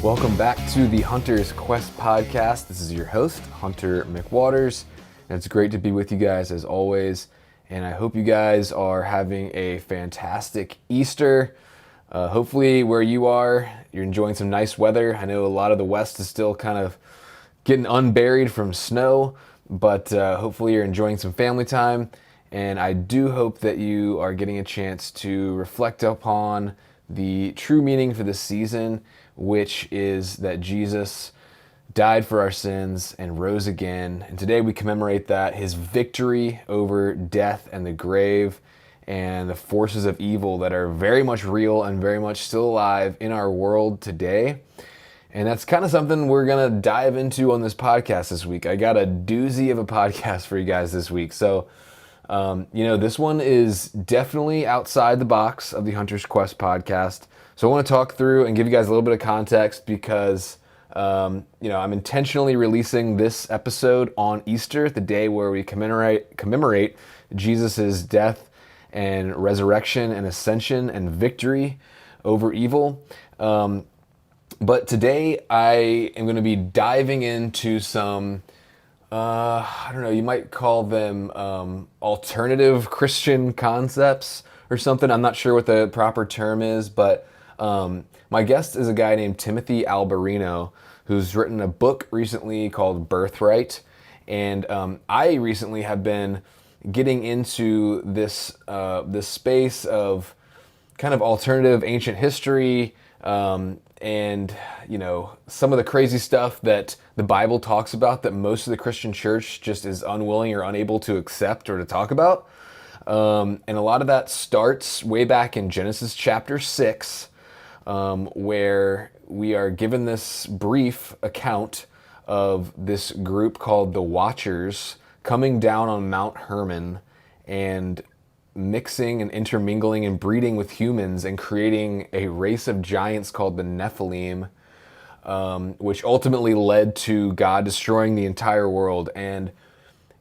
Welcome back to the Hunter's Quest podcast. This is your host, Hunter McWaters, and it's great to be with you guys as always. And I hope you guys are having a fantastic Easter. Hopefully where you are, you're enjoying some nice weather. I know a lot of the West is still kind of getting unburied from snow, but hopefully you're enjoying some family time. And I do hope that you are getting a chance to reflect upon the true meaning for this season, which is that Jesus died for our sins and rose again. And today we commemorate that, his victory over death and the grave and the forces of evil that are very much real and very much still alive in our world today. And that's kind of something we're going to dive into on this podcast this week. I got a doozy of a podcast for you guys this week. So, this one is definitely outside the box of the Hunter's Quest podcast. So I want to talk through and give you guys a little bit of context because, I'm intentionally releasing this episode on Easter, the day where we commemorate Jesus' death and resurrection and ascension and victory over evil. But today I am going to be diving into some, you might call them alternative Christian concepts or something. I'm not sure what the proper term is, but my guest is a guy named Timothy Alberino, who's written a book recently called Birthright. And I recently have been getting into this space of kind of alternative ancient history, and some of the crazy stuff that the Bible talks about that most of the Christian church just is unwilling or unable to accept or to talk about. And a lot of that starts way back in Genesis chapter 6, where we are given this brief account of this group called the Watchers coming down on Mount Hermon and mixing and intermingling and breeding with humans and creating a race of giants called the Nephilim, which ultimately led to God destroying the entire world. And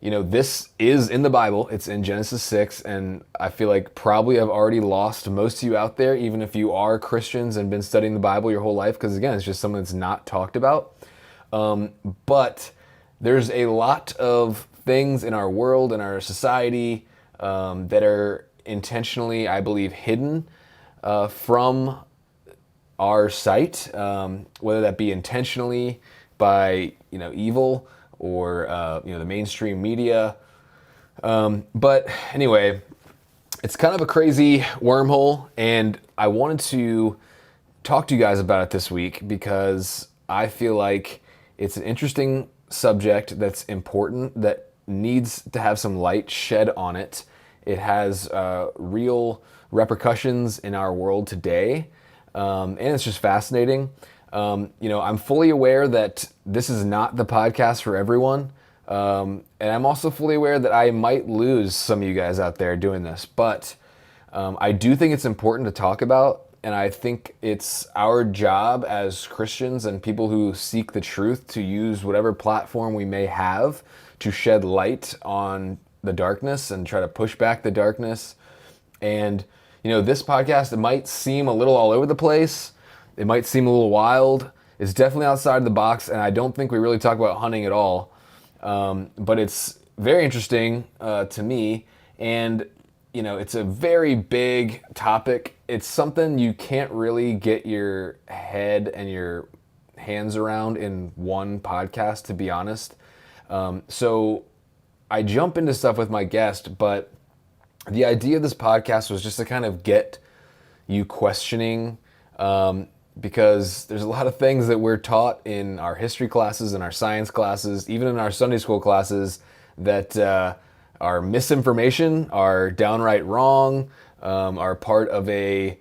this is in the Bible. It's in Genesis 6, and I feel like probably I've already lost most of you out there, even if you are Christians and been studying the Bible your whole life, because again, it's just something that's not talked about. But there's a lot of things in our world, in our society, that are intentionally, I believe, hidden from our sight, whether that be intentionally by evil or the mainstream media. But anyway, it's kind of a crazy wormhole, and I wanted to talk to you guys about it this week because I feel like it's an interesting subject that's important, that needs to have some light shed on it. It has real repercussions in our world today, and it's just fascinating. I'm fully aware that this is not the podcast for everyone, and I'm also fully aware that I might lose some of you guys out there doing this, but I do think it's important to talk about, and I think it's our job as Christians and people who seek the truth to use whatever platform we may have to shed light on the darkness and try to push back the darkness. And this podcast, it might seem a little all over the place. It might seem a little wild. It's definitely outside the box, and I don't think we really talk about hunting at all. But it's very interesting to me, and it's a very big topic. It's something you can't really get your head and your hands around in one podcast, to be honest. So I jump into stuff with my guest, but the idea of this podcast was just to kind of get you questioning, because there's a lot of things that we're taught in our history classes, in our science classes, even in our Sunday school classes that are misinformation, are downright wrong, are part of a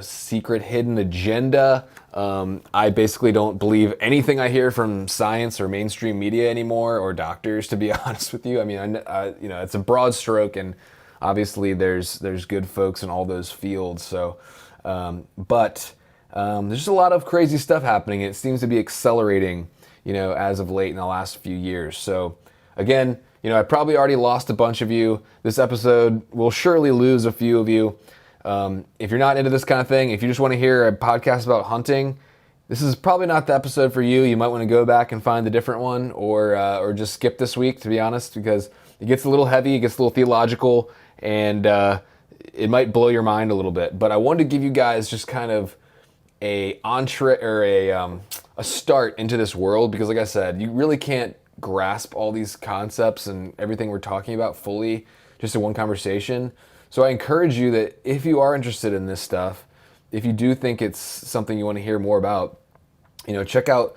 secret hidden agenda. I basically don't believe anything I hear from science or mainstream media anymore, or doctors, to be honest with you. I mean, it's a broad stroke, and obviously there's good folks in all those fields. So, but there's just a lot of crazy stuff happening. It seems to be accelerating, as of late in the last few years. So, again, I probably already lost a bunch of you. This episode will surely lose a few of you. If you're not into this kind of thing, if you just want to hear a podcast about hunting, This is probably not the episode for you. You might want to go back and find a different one, or just skip this week, to be honest, because it gets a little heavy, it gets a little theological, and it might blow your mind a little bit. But I wanted to give you guys just kind of a entree or a start into this world, because, like I said, you really can't grasp all these concepts and everything we're talking about fully just in one conversation. So I encourage you that if you are interested in this stuff, if you do think it's something you want to hear more about, check out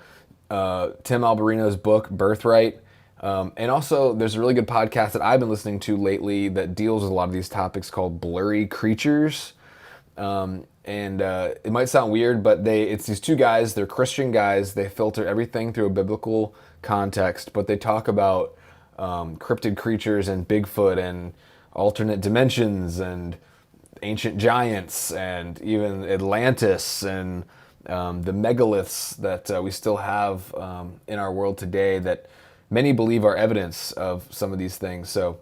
Tim Alberino's book, Birthright. And also, there's a really good podcast that I've been listening to lately that deals with a lot of these topics called Blurry Creatures. And it might sound weird, but it's these two guys, they're Christian guys, they filter everything through a biblical context, but they talk about cryptid creatures and Bigfoot and alternate dimensions and ancient giants and even Atlantis and the megaliths that we still have in our world today that many believe are evidence of some of these things. So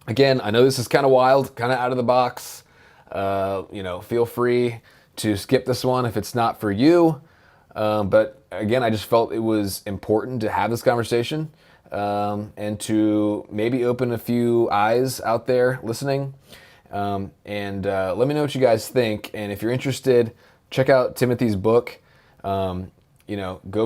again, I know this is kind of wild, kind of out of the box. Feel free to skip this one if it's not for you. But again, I just felt it was important to have this conversation and to maybe open a few eyes out there listening. And let me know what you guys think. And if you're interested, check out Timothy's book. Go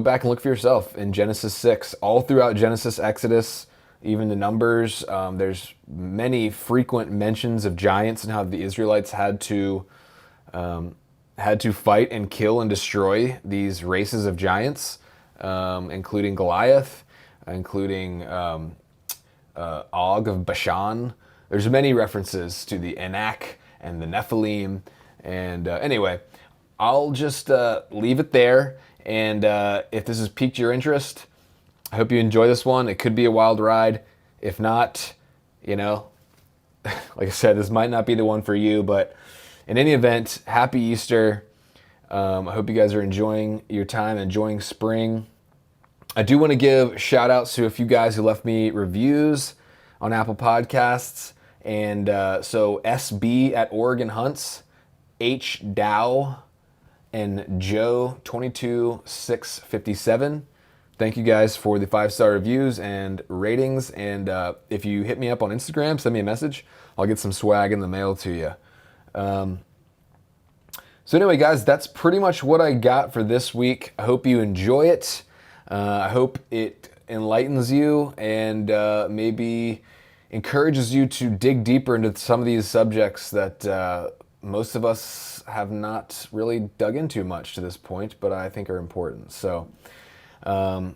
back and look for yourself in Genesis 6, all throughout Genesis, Exodus, even the Numbers. There's many frequent mentions of giants and how the Israelites had to fight and kill and destroy these races of giants, including Goliath, including Og of Bashan. There's many references to the Enoch and the Nephilim. And anyway, I'll just leave it there. And if this has piqued your interest, I hope you enjoy this one. It could be a wild ride. If not, like I said, this might not be the one for you. But in any event, happy Easter. I hope you guys are enjoying your time, enjoying spring. I do want to give shout outs to a few guys who left me reviews on Apple Podcasts. And so SB at Oregon Hunts, H Dow, and Joe 22657. Thank you guys for the 5-star reviews and ratings. And if you hit me up on Instagram, send me a message. I'll get some swag in the mail to you. So anyway, guys, that's pretty much what I got for this week. I hope you enjoy it. I hope it enlightens you and maybe encourages you to dig deeper into some of these subjects that most of us have not really dug into much to this point, but I think are important. So hang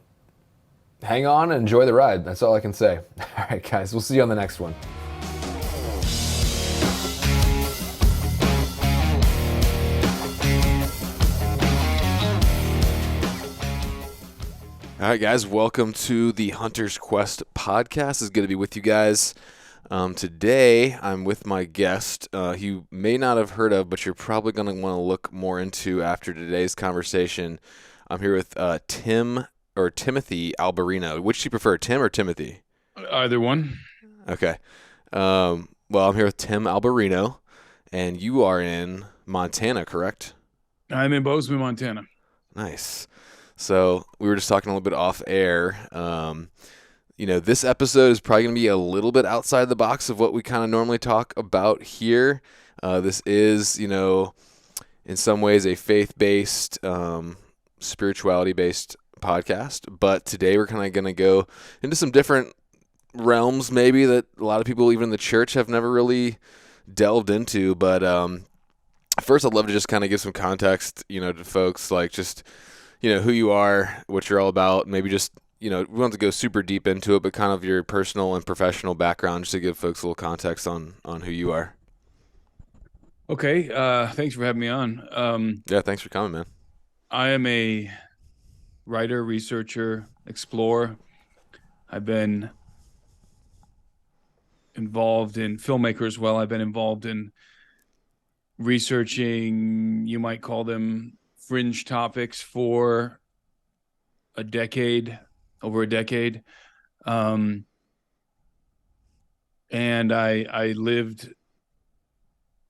on and enjoy the ride. That's all I can say. All right, guys, we'll see you on the next one. All right, guys, welcome to the Hunter's Quest podcast. It's good to be with you guys. Today, I'm with my guest, you may not have heard of, but you're probably going to want to look more into after today's conversation. I'm here with Timothy Alberino. Which do you prefer, Tim or Timothy? Either one. Okay. Well, I'm here with Tim Alberino, and you are in Montana, correct? I'm in Bozeman, Montana. Nice. So we were just talking a little bit off air. This episode is probably going to be a little bit outside the box of what we kind of normally talk about here. This is, in some ways a faith-based, spirituality-based podcast. But today we're kind of going to go into some different realms maybe that a lot of people, even in the church, have never really delved into. But first, I'd love to just kind of give some context, to folks, like just, who you are, what you're all about, maybe just, we don't have to go super deep into it, but kind of your personal and professional background just to give folks a little context on who you are. Okay. Thanks for having me on. Yeah, thanks for coming, man. I am a writer, researcher, explorer. I've been involved in filmmaker as well. I've been involved in researching, you might call them fringe topics for over a decade. And I lived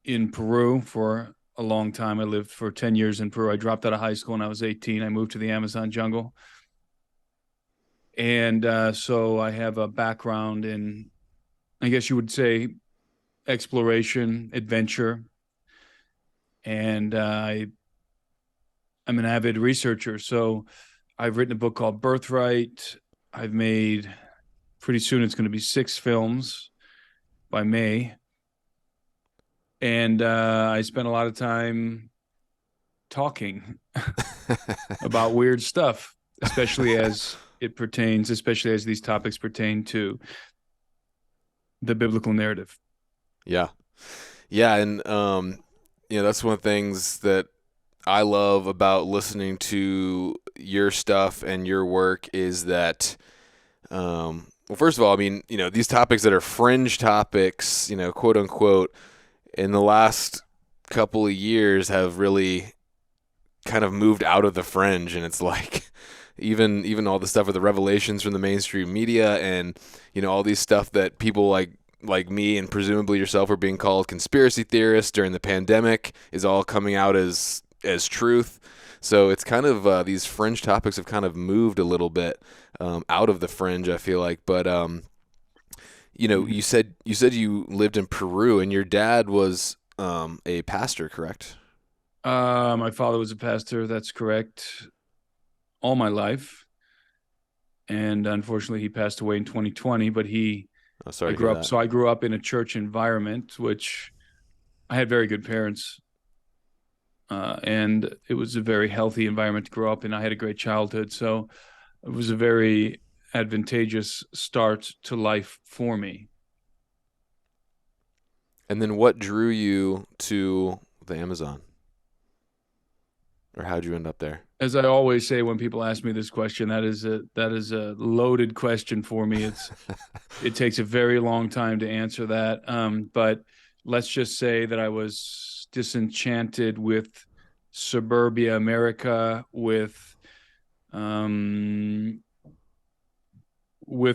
in Peru for a long time. I lived for 10 years in Peru. I dropped out of high school when I was 18. I moved to the Amazon jungle. And so I have a background in, I guess you would say, exploration, adventure. And I'm an avid researcher. So I've written a book called Birthright. I've made, pretty soon it's going to be 6 films by May. And I spent a lot of time talking about weird stuff, especially as these topics pertain to the biblical narrative. Yeah. Yeah, and that's one of the things that I love about listening to your stuff and your work is that well, first of all, I mean, these topics that are fringe topics, quote unquote, in the last couple of years have really kind of moved out of the fringe, and it's like even all the stuff with the revelations from the mainstream media and all these stuff that people like me and presumably yourself are being called conspiracy theorists during the pandemic is all coming out as truth. So it's kind of these fringe topics have kind of moved a little bit out of the fringe, I feel like. But you said you lived in Peru and your dad was a pastor, correct? My father was a pastor. That's correct. All my life, and unfortunately, he passed away in 2020. But Oh, sorry I to hear grew up. that. So I grew up in a church environment, which I had very good parents, and it was a very healthy environment to grow up in. I had a great childhood, so it was a very advantageous start to life for me. And then what drew you to the Amazon? Or how'd you end up there? As I always say when people ask me this question, that is a loaded question for me. It takes a very long time to answer that. But let's just say that I was disenchanted with suburbia America, with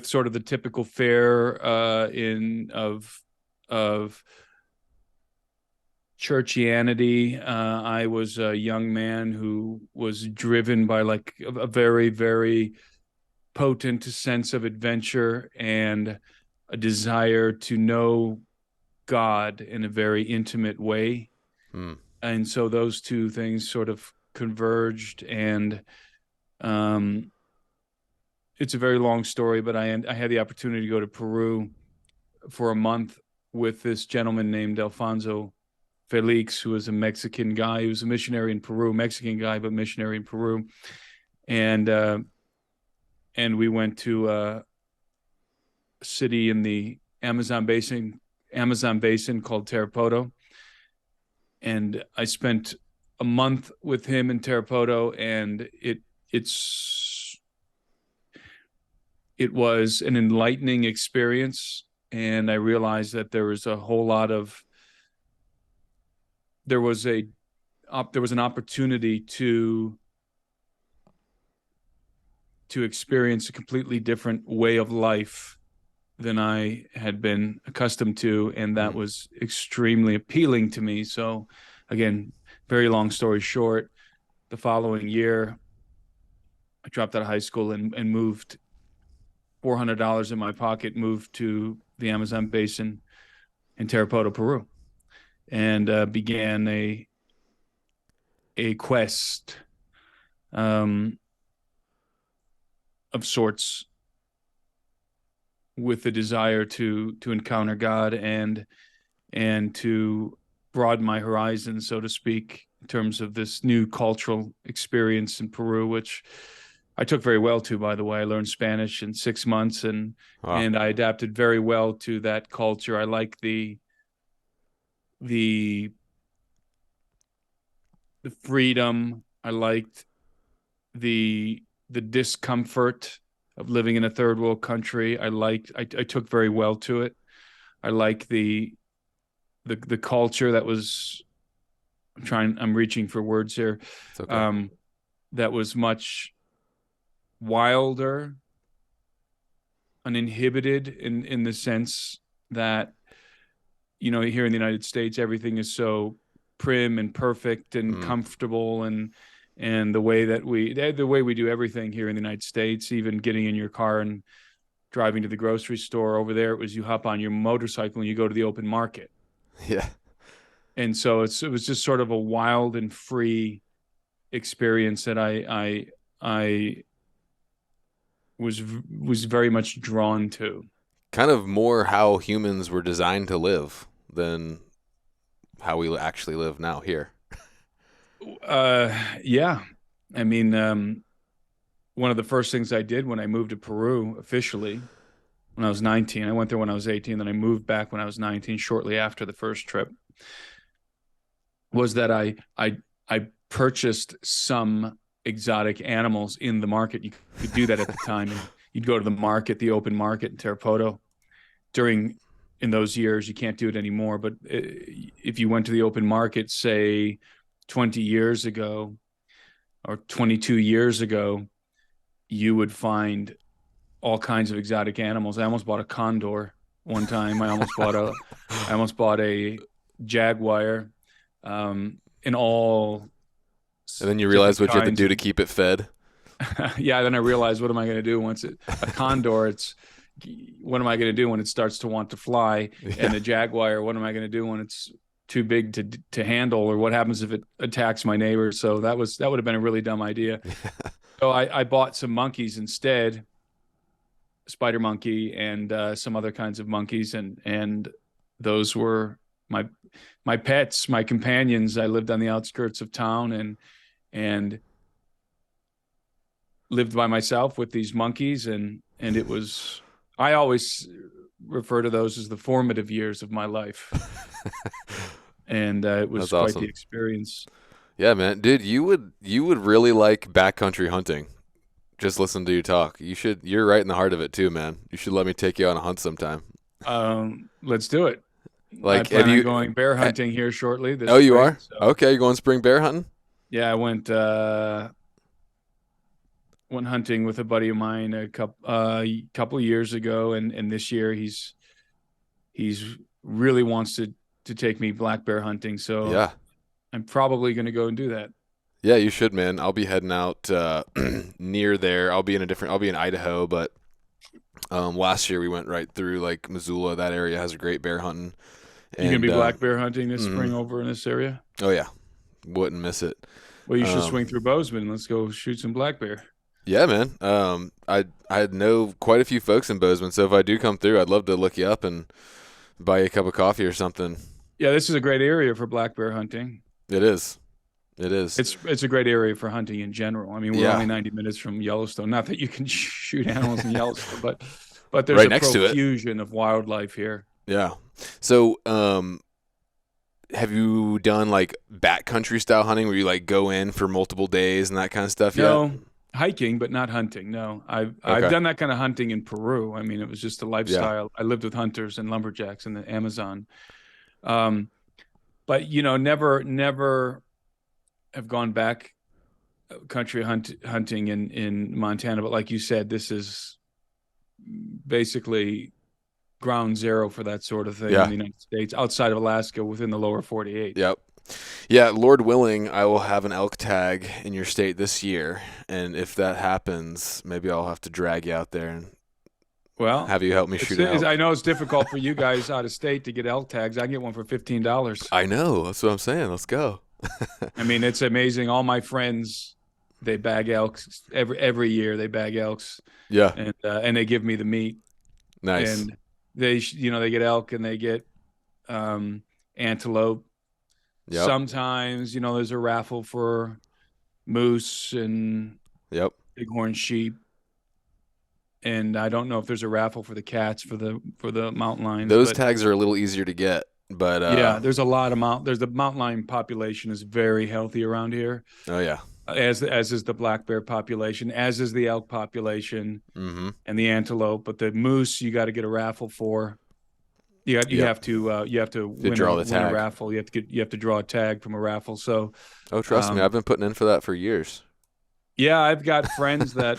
sort of the typical fare in of churchianity. I was a young man who was driven by like a very, very potent sense of adventure and a desire to know God in a very intimate way. Hmm. And so those two things sort of converged. And it's a very long story, but I had the opportunity to go to Peru for a month with this gentleman named Alfonso Felix, who was a Mexican guy. He was a missionary in Peru, Mexican guy, but missionary in Peru. And we went to a city in the Amazon basin called Tarapoto. And I spent a month with him in Tarapoto, and it was an enlightening experience. And I realized that there was an opportunity to experience a completely different way of life than I had been accustomed to, and that was extremely appealing to me. So, again, very long story short, the following year, I dropped out of high school and moved $400 in my pocket, moved to the Amazon basin in Tarapoto, Peru, and began a quest of sorts with the desire to encounter God and to broaden my horizons, so to speak, in terms of this new cultural experience in Peru, which I took very well to, by the way. I learned Spanish in 6 months, and Wow. and I adapted very well to that culture. I like the freedom. I liked the discomfort of living in a third world country. I took very well to it. I like the culture that was, I'm reaching for words here. It's okay. That was much wilder, uninhibited in the sense that, here in the United States, everything is so prim and perfect and comfortable, and the way we do everything here in the United States, even getting in your car and driving to the grocery store. Over there, it was you hop on your motorcycle and you go to the open market. Yeah. And so it was just sort of a wild and free experience that I was very much drawn to. Kind of more how humans were designed to live than how we actually live now here. Yeah. I mean, one of the first things I did when I moved to Peru officially, when I was 19, I went there when I was 18, then I moved back when I was 19, shortly after the first trip, was that I purchased some exotic animals in the market. You could do that at the time. You'd go to the market, the open market in Tarapoto. In those years, you can't do it anymore. But if you went to the open market, say 20 years ago or 22 years ago, you would find all kinds of exotic animals. I almost bought a condor one time. I almost bought a jaguar, in all. And then you realize what you have to do to keep it fed. Yeah. Then I realized, what am I going to do a condor? What am I going to do when it starts to want to fly? Yeah. And a jaguar, what am I going to do when it's too big to handle? Or what happens if it attacks my neighbor? So that would have been a really dumb idea. Yeah. So I bought some monkeys instead, spider monkey and some other kinds of monkeys, and those were my pets, my companions. I lived on the outskirts of town and lived by myself with these monkeys, and it was, I always refer to those as the formative years of my life. And it was quite awesome. The experience. Yeah, man. Dude, you would really like backcountry hunting. Just listen to you talk. You're right in the heart of it too, man. You should let me take you on a hunt sometime. Let's do it. Like, I plan on going bear hunting here shortly. Oh, you are? So. Okay, you're going spring bear hunting? Yeah, I went hunting with a buddy of mine a couple of years ago, and this year he's really wants to take me black bear hunting. So yeah, I'm probably going to go and do that. Yeah, you should, man. I'll be heading out near there. I'll be in Idaho, but last year we went right through like Missoula. That area has a great bear hunting. You gonna be black bear hunting this spring over in this area? Oh yeah, wouldn't miss it. Well, you should swing through Bozeman. Let's go shoot some black bear. Yeah, man. I know quite a few folks in Bozeman, so if I do come through, I'd love to look you up and buy you a cup of coffee or something. Yeah, this is a great area for black bear hunting. It is. It is. It's a great area for hunting in general. I mean, we're only 90 minutes from Yellowstone. Not that you can shoot animals in Yellowstone, but there's right a profusion of wildlife here. Yeah. So, have you done like backcountry style hunting where you like go in for multiple days and that kind of stuff yet? No, hiking, but not hunting. No, I've done that kind of hunting in Peru. I mean, it was just a lifestyle. Yeah. I lived with hunters and lumberjacks in the Amazon. But never have gone back country hunting in Montana. But like you said, this is basically ground zero for that sort of thing in the United States, outside of Alaska, within the lower 48. Yep. Yeah, Lord willing, I will have an elk tag in your state this year, and if that happens, maybe I'll have to drag you out there and have you help me shoot elk. I know it's difficult for you guys out of state to get elk tags. I can get one for $15. I know. That's what I'm saying. Let's go. I mean, it's amazing. All my friends, they bag elks every year. They bag elks. Yeah. And they give me the meat. Nice. And they get elk and they get antelope. Yep. Sometimes, there's a raffle for moose and bighorn sheep. And I don't know if there's a raffle for the cats for the mountain lions. Those tags are a little easier to get, but there's a lot of there's the mountain lion population is very healthy around here. Oh yeah. As is the black bear population, as is the elk population, and the antelope. But the moose, you got to get a raffle for. You have to win a raffle. You have to draw a tag from a raffle. So, trust me, I've been putting in for that for years. Yeah, I've got friends that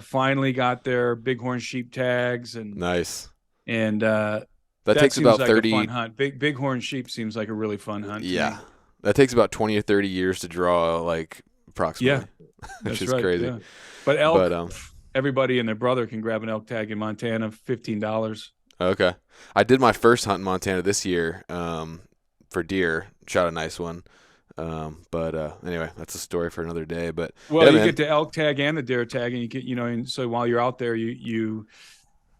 finally got their bighorn sheep tags, and nice. And That That takes seems about like a 30. fun hunt. Bighorn sheep seems like a really fun hunt to Yeah, me. that takes about 20 or 30 years to draw, like Yeah, approximately, which that's is right. crazy. Yeah, but But elk, everybody and their brother can grab an elk tag in Montana, $15. okay, I did my first hunt in Montana this year for deer. Shot a nice one. But anyway, that's a story for another day. But Well, yeah, you man. get the elk tag and the deer tag, and you get, and so while you're out there,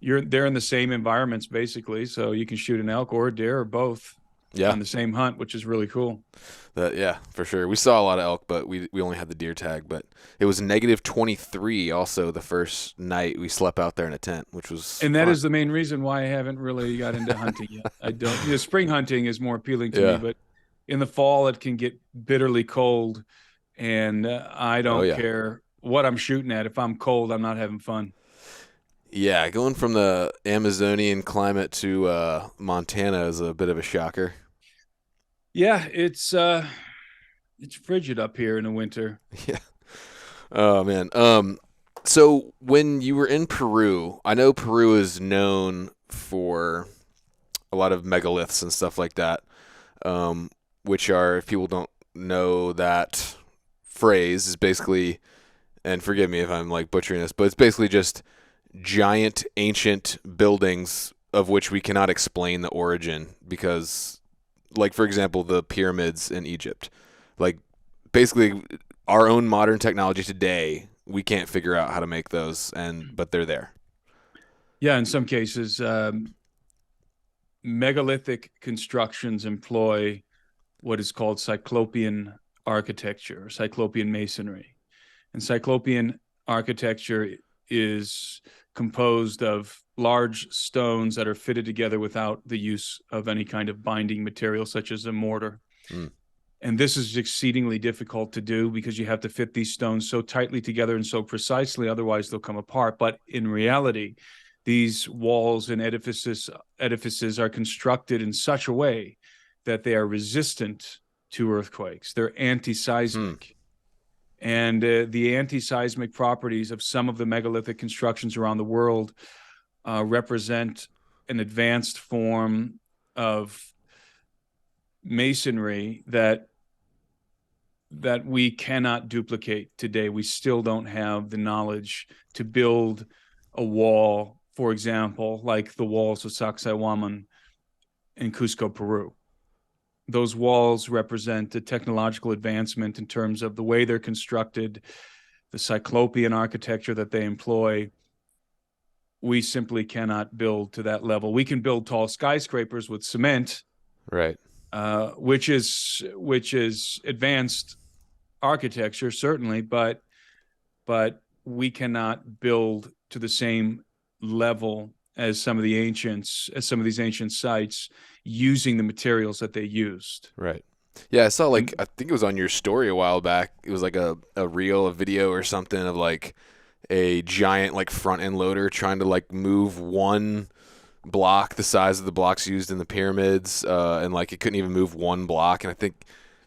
they're in the same environments basically, so you can shoot an elk or a deer or both Yeah, on the same hunt, which is really cool. yeah, for sure. We saw a lot of elk, but we only had the deer tag. But it was negative 23 also the first night we slept out there in a tent, which was And that fun. is the main reason why I haven't really got into hunting yet. I don't. Spring hunting is more appealing to me, Yeah. but in the fall it can get bitterly cold, and I Oh don't yeah. care what I'm shooting at. If I'm cold, I'm not having fun. Yeah, going from the Amazonian climate to Montana is a bit of a shocker. Yeah, it's frigid up here in the winter. Yeah. Oh man. So when you were in Peru, I know Peru is known for a lot of megaliths and stuff like that, um, which are, if people don't know that phrase, is basically, and forgive me if I'm like butchering this, but it's basically just giant ancient buildings of which we cannot explain the origin because, like for example, the pyramids in Egypt, like basically our own modern technology today, we can't figure out how to make those, and but they're there. Yeah, in some cases, megalithic constructions employ what is called cyclopean architecture, or cyclopean masonry. And cyclopean architecture is composed of large stones that are fitted together without the use of any kind of binding material, such as a mortar. Mm. And this is exceedingly difficult to do because you have to fit these stones so tightly together and so precisely, otherwise they'll come apart. But in reality, these walls and edifices are constructed in such a way that they are resistant to earthquakes. They're anti-seismic. And the anti-seismic properties of some of the megalithic constructions around the world represent an advanced form of masonry that we cannot duplicate today. We still don't have the knowledge to build a wall, for example, like the walls of Sacsayhuaman in Cusco, Peru. Those walls represent a technological advancement in terms of the way they're constructed, the cyclopean architecture that they employ. We simply cannot build to that level. We can build tall skyscrapers with cement, Right. which is advanced architecture, certainly, but we cannot build to the same level as some of these ancient sites, using the materials that they used. Right. Yeah, I saw, like, And I think it was on your story a while back. It was like a reel, a video or something of like a giant like front end loader trying to like move one block the size of the blocks used in the pyramids, and like it couldn't even move one block. And I think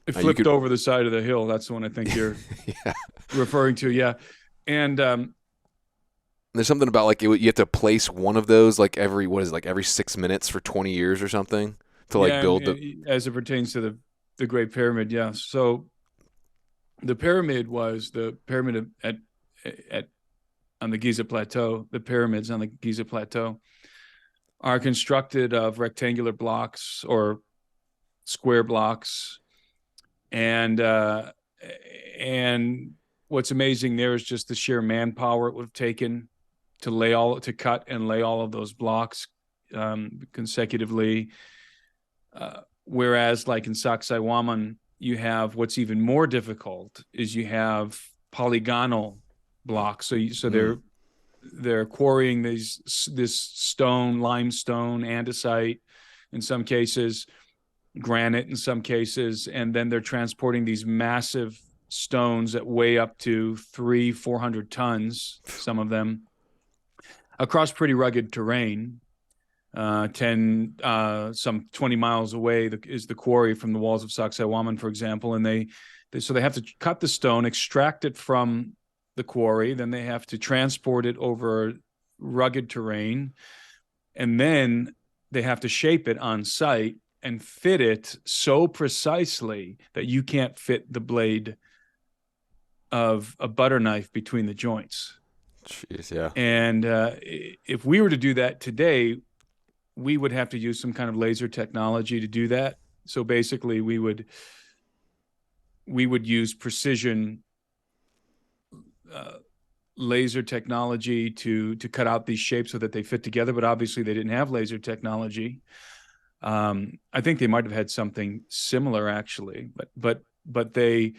it you flipped could. over the side of the hill. That's the one I think you're Yeah. referring to. Yeah. And There's something about like you have to place one of those like every what is it, like every 6 minutes for 20 years or something to like yeah, build the. as it pertains to the Great Pyramid, yeah. So the pyramid at on the Giza Plateau. The pyramids on the Giza Plateau are constructed of rectangular blocks or square blocks, and what's amazing there is just the sheer manpower it would have taken to cut and lay all of those blocks consecutively. Whereas, like in Sacsayhuaman, you have what's even more difficult is you have polygonal blocks. So they're quarrying this stone, limestone, andesite, in some cases, granite in some cases, and then they're transporting these massive stones that weigh up to 300-400 tons, some of them, across pretty rugged terrain. Some 20 miles away is the quarry from the walls of Sacsayhuaman, for example, and they have to cut the stone, extract it from the quarry, then they have to transport it over rugged terrain, and then they have to shape it on site and fit it so precisely that you can't fit the blade of a butter knife between the joints. Jeez, yeah. And if we were to do that today, we would have to use some kind of laser technology to do that. So basically, we would use precision laser technology to cut out these shapes so that they fit together. But obviously, they didn't have laser technology. I think they might have had something similar, actually. But they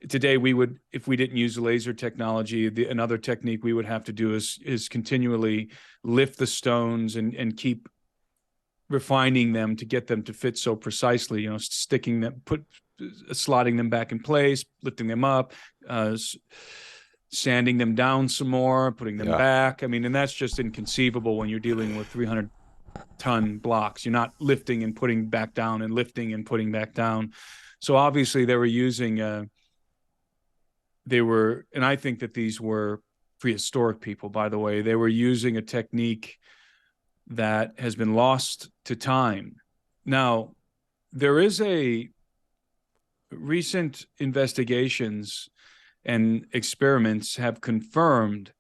today, we would, if we didn't use laser technology, another technique we would have to do is continually lift the stones and keep refining them to get them to fit so precisely, sticking them, slotting them back in place, lifting them up, sanding them down some more, putting them back. I mean, and that's just inconceivable when you're dealing with 300-ton blocks. You're not lifting and putting back down and lifting and putting back down. So obviously they were using, and I think that these were prehistoric people, by the way. They were using a technique that has been lost to time. Now, there is recent investigations and experiments have confirmed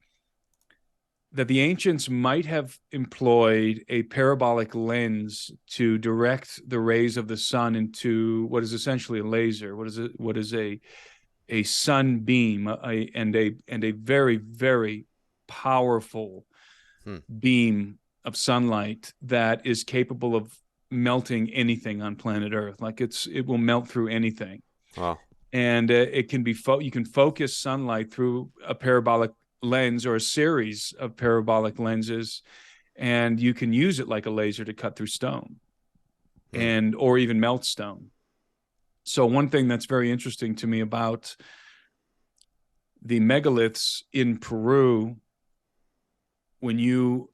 that the ancients might have employed a parabolic lens to direct the rays of the sun into what is essentially a laser. What is a sun beam, and a very, very powerful beam of sunlight that is capable of melting anything on planet Earth. Like it will melt through anything. Wow. And it can be you can focus sunlight through a parabolic lens or a series of parabolic lenses, and you can use it like a laser to cut through stone or even melt stone. So one thing that's very interesting to me about the megaliths in Peru, when you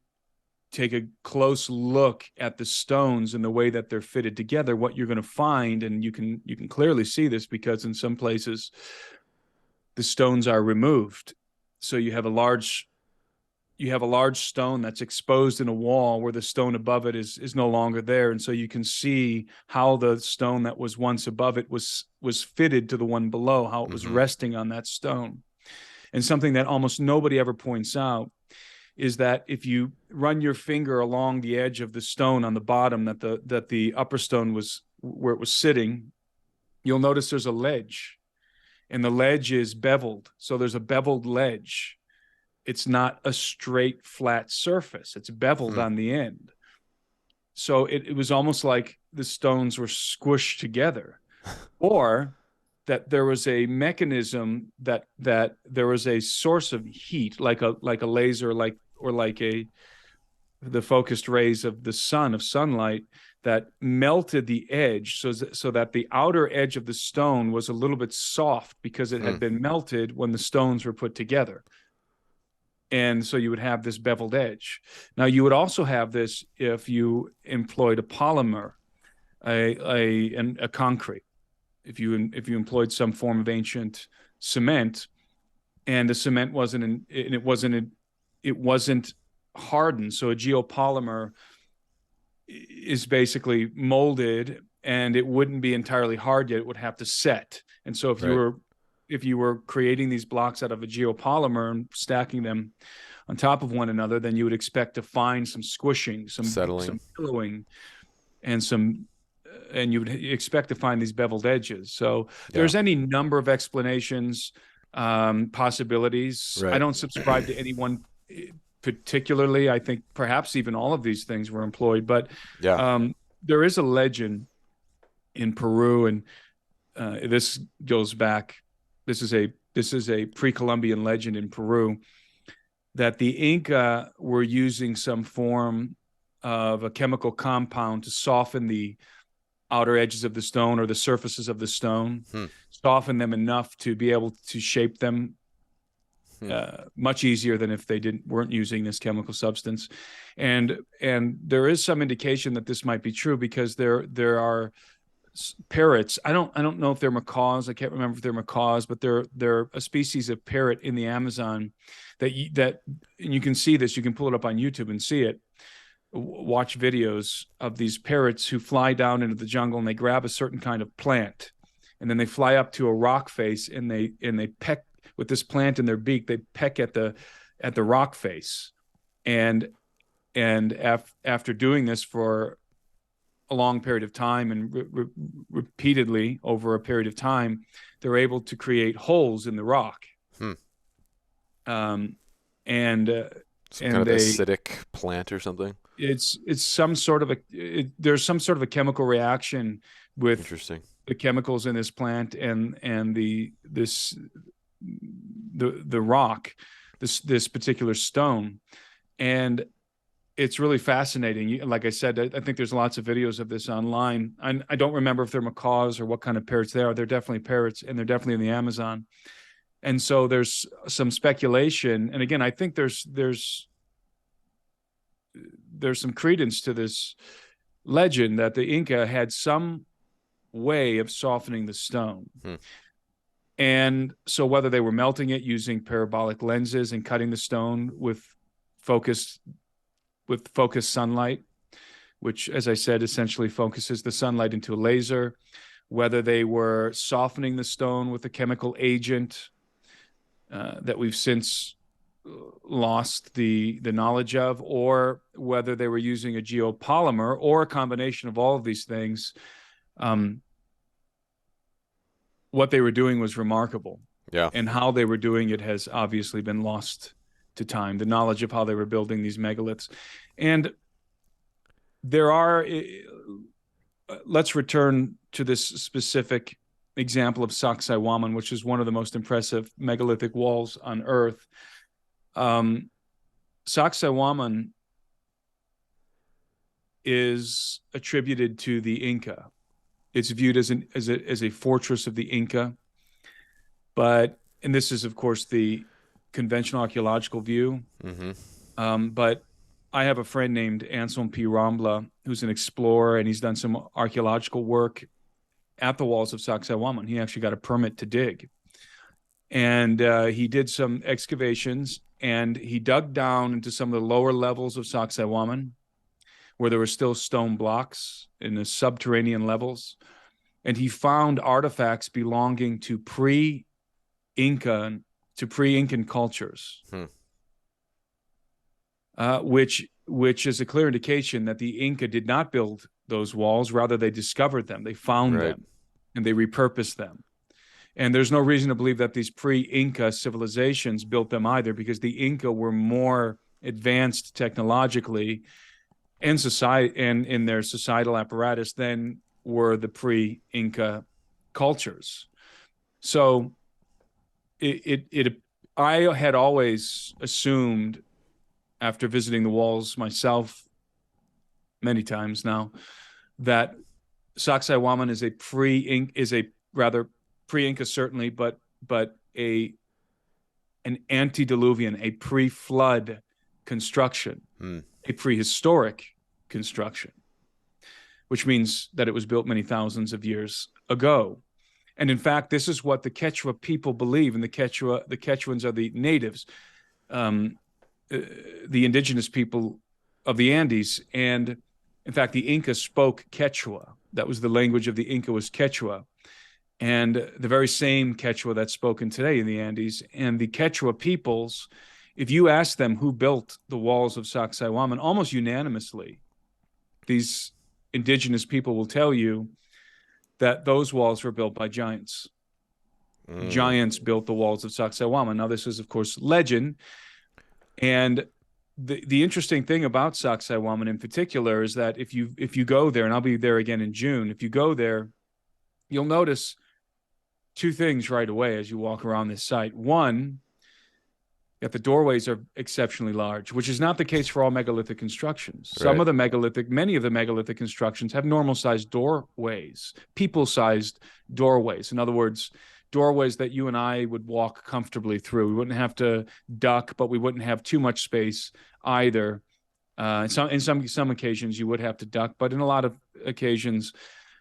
take a close look at the stones and the way that they're fitted together, what you're going to find, and you can clearly see this because in some places the stones are removed. So you have a large stone that's exposed in a wall where the stone above it is no longer there. And so you can see how the stone that was once above it was fitted to the one below, how it was resting on that stone. And something that almost nobody ever points out is that if you run your finger along the edge of the stone on the bottom that the upper stone was where it was sitting, you'll notice there's a ledge, and the ledge is beveled. So there's a beveled ledge. It's not a straight, flat surface. It's beveled on the end. So it was almost like the stones were squished together, or that there was a mechanism that there was a source of heat, like a laser, or like the focused rays of the sun, of sunlight, that melted the edge so that the outer edge of the stone was a little bit soft because it had been melted when the stones were put together. And so you would have this beveled edge. Now, you would also have this if you employed a polymer, a concrete. If you employed some form of ancient cement, and the cement wasn't hardened, so a geopolymer is basically molded, and it wouldn't be entirely hard yet. It would have to set. And so if you were creating these blocks out of a geopolymer and stacking them on top of one another, then you would expect to find some squishing, some settling, some pillowing, and you would expect to find these beveled edges. So there's any number of explanations, possibilities. Right. I don't subscribe to any one particularly. I think perhaps even all of these things were employed, but there is a legend in Peru, and this goes back. This is a pre-Columbian legend in Peru, that the Inca were using some form of a chemical compound to soften the outer edges of the stone or the surfaces of the stone, soften them enough to be able to shape them much easier than if they weren't using this chemical substance. And there is some indication that this might be true, because there are parrots. I don't know if they're macaws. I can't remember if they're macaws, but they're a species of parrot in the Amazon that and you can see this. You can pull it up on YouTube and see it. watch videos of these parrots who fly down into the jungle and they grab a certain kind of plant, and then they fly up to a rock face and they peck with this plant in their beak. They peck at the rock face, and after doing this for a long period of time and repeatedly over a period of time, they're able to create holes in the rock. Some And kind of acidic plant or something. It's some sort of there's some sort of a chemical reaction with Interesting. the chemicals in this plant and the rock, this particular stone, and it's really fascinating. Like I said, I think there's lots of videos of this online. I don't remember if they're macaws or what kind of parrots they are. They're definitely parrots, and they're definitely in the Amazon. And so there's some speculation. And again, I think there's some credence to this legend that the Inca had some way of softening the stone. And so whether they were melting it using parabolic lenses and cutting the stone with focused sunlight, which, as I said, essentially focuses the sunlight into a laser, whether they were softening the stone with a chemical agent that we've since lost the knowledge of, or whether they were using a geopolymer or a combination of all of these things, what they were doing was remarkable. Yeah. And how they were doing it has obviously been lost to time, the knowledge of how they were building these megaliths. And there are, let's return to this specific example of Sacsayhuaman, which is one of the most impressive megalithic walls on Earth. Sacsayhuaman is attributed to the Inca. It's viewed as a fortress of the Inca, and this is, of course, the conventional archaeological view. But I have a friend named Anselm P. Rambla, who's an explorer, and he's done some archaeological work at the walls of Sacsayhuaman. He actually got a permit to dig. And he did some excavations, and he dug down into some of the lower levels of Sacsayhuaman, where there were still stone blocks in the subterranean levels. And he found artifacts belonging to pre-Incan cultures, which is a clear indication that the Inca did not build those walls. Rather, they discovered them, they found them, and they repurposed them. And there's no reason to believe that these pre-Inca civilizations built them either, because the Inca were more advanced technologically and in their societal apparatus than were the pre-Inca cultures. So I had always assumed, after visiting the walls myself many times now, that Sacsayhuaman is a pre-Inca certainly, but an antediluvian, a pre-flood construction, a prehistoric construction, which means that it was built many thousands of years ago. And in fact, this is what the Quechua people believe. And the Quechuans are the natives, the indigenous people of the Andes. And in fact, the Inca spoke Quechua. That was the language of the Inca, was Quechua. And the very same Quechua that's spoken today in the Andes. And the Quechua peoples, if you ask them who built the walls of Sacsayhuaman, almost unanimously, these indigenous people will tell you that those walls were built by giants. Giants built the walls of Sacsayhuaman. Now, this is, of course, legend. And the interesting thing about Sacsayhuaman in particular is that if you go there, and I'll be there again in June, if you go there, you'll notice two things right away as you walk around this site. One, that the doorways are exceptionally large, which is not the case for all megalithic constructions. Many of the megalithic constructions have normal-sized doorways, people-sized doorways. In other words, doorways that you and I would walk comfortably through. We wouldn't have to duck, but we wouldn't have too much space either. In some occasions, you would have to duck, but in a lot of occasions,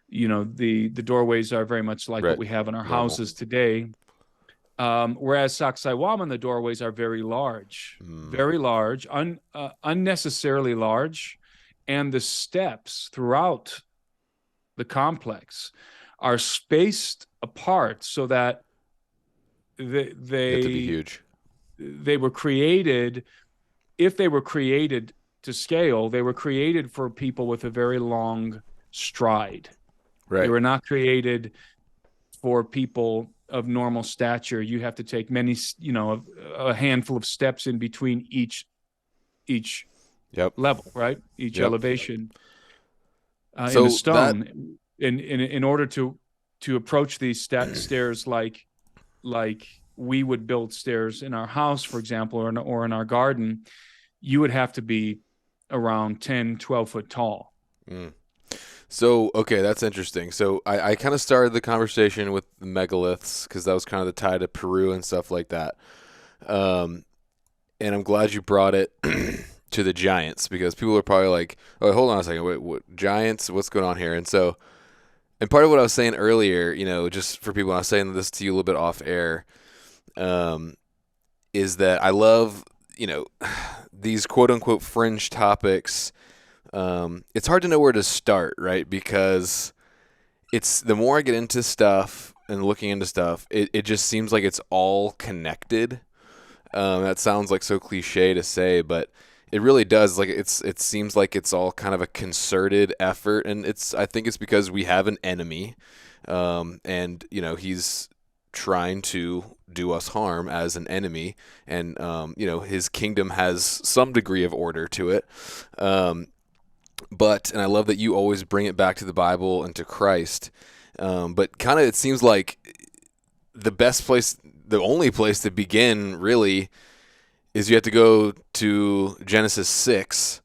the doorways are very much like what we have in our houses today. Whereas Sacsayhuaman, the doorways are very large, unnecessarily large, and the steps throughout the complex are spaced apart so that They have to be huge. they were created, if they were created to scale, they were created for people with a very long stride. They Right. were not created for people of normal stature. You have to take many, a handful of steps in between each Yep. level, right? Each Yep. elevation in the So that stone. In order to approach these stairs like we would build stairs in our house, for example, or in our garden, you would have to be around 10, 12 foot tall. mm. So, okay, that's interesting. So I kind of started the conversation with the megaliths because that was kind of the tie to Peru and stuff like that. Um, and I'm glad you brought it to the giants because people are probably like, "Oh, hold on a second, wait, what giants? What's going on here?" And part of what I was saying earlier, just for people, when I was saying this to you a little bit off air, um, is that I love, these quote unquote fringe topics. It's hard to know where to start, right? Because it's the more I get into stuff and looking into stuff, it just seems like it's all connected. That sounds like so cliche to say, but it really does. Like it seems like it's all kind of a concerted effort, and I think it's because we have an enemy, and he's trying to do us harm as an enemy, and his kingdom has some degree of order to it. And I love that you always bring it back to the Bible and to Christ. But kind of it seems like the only place to begin really is you have to go to Genesis 6.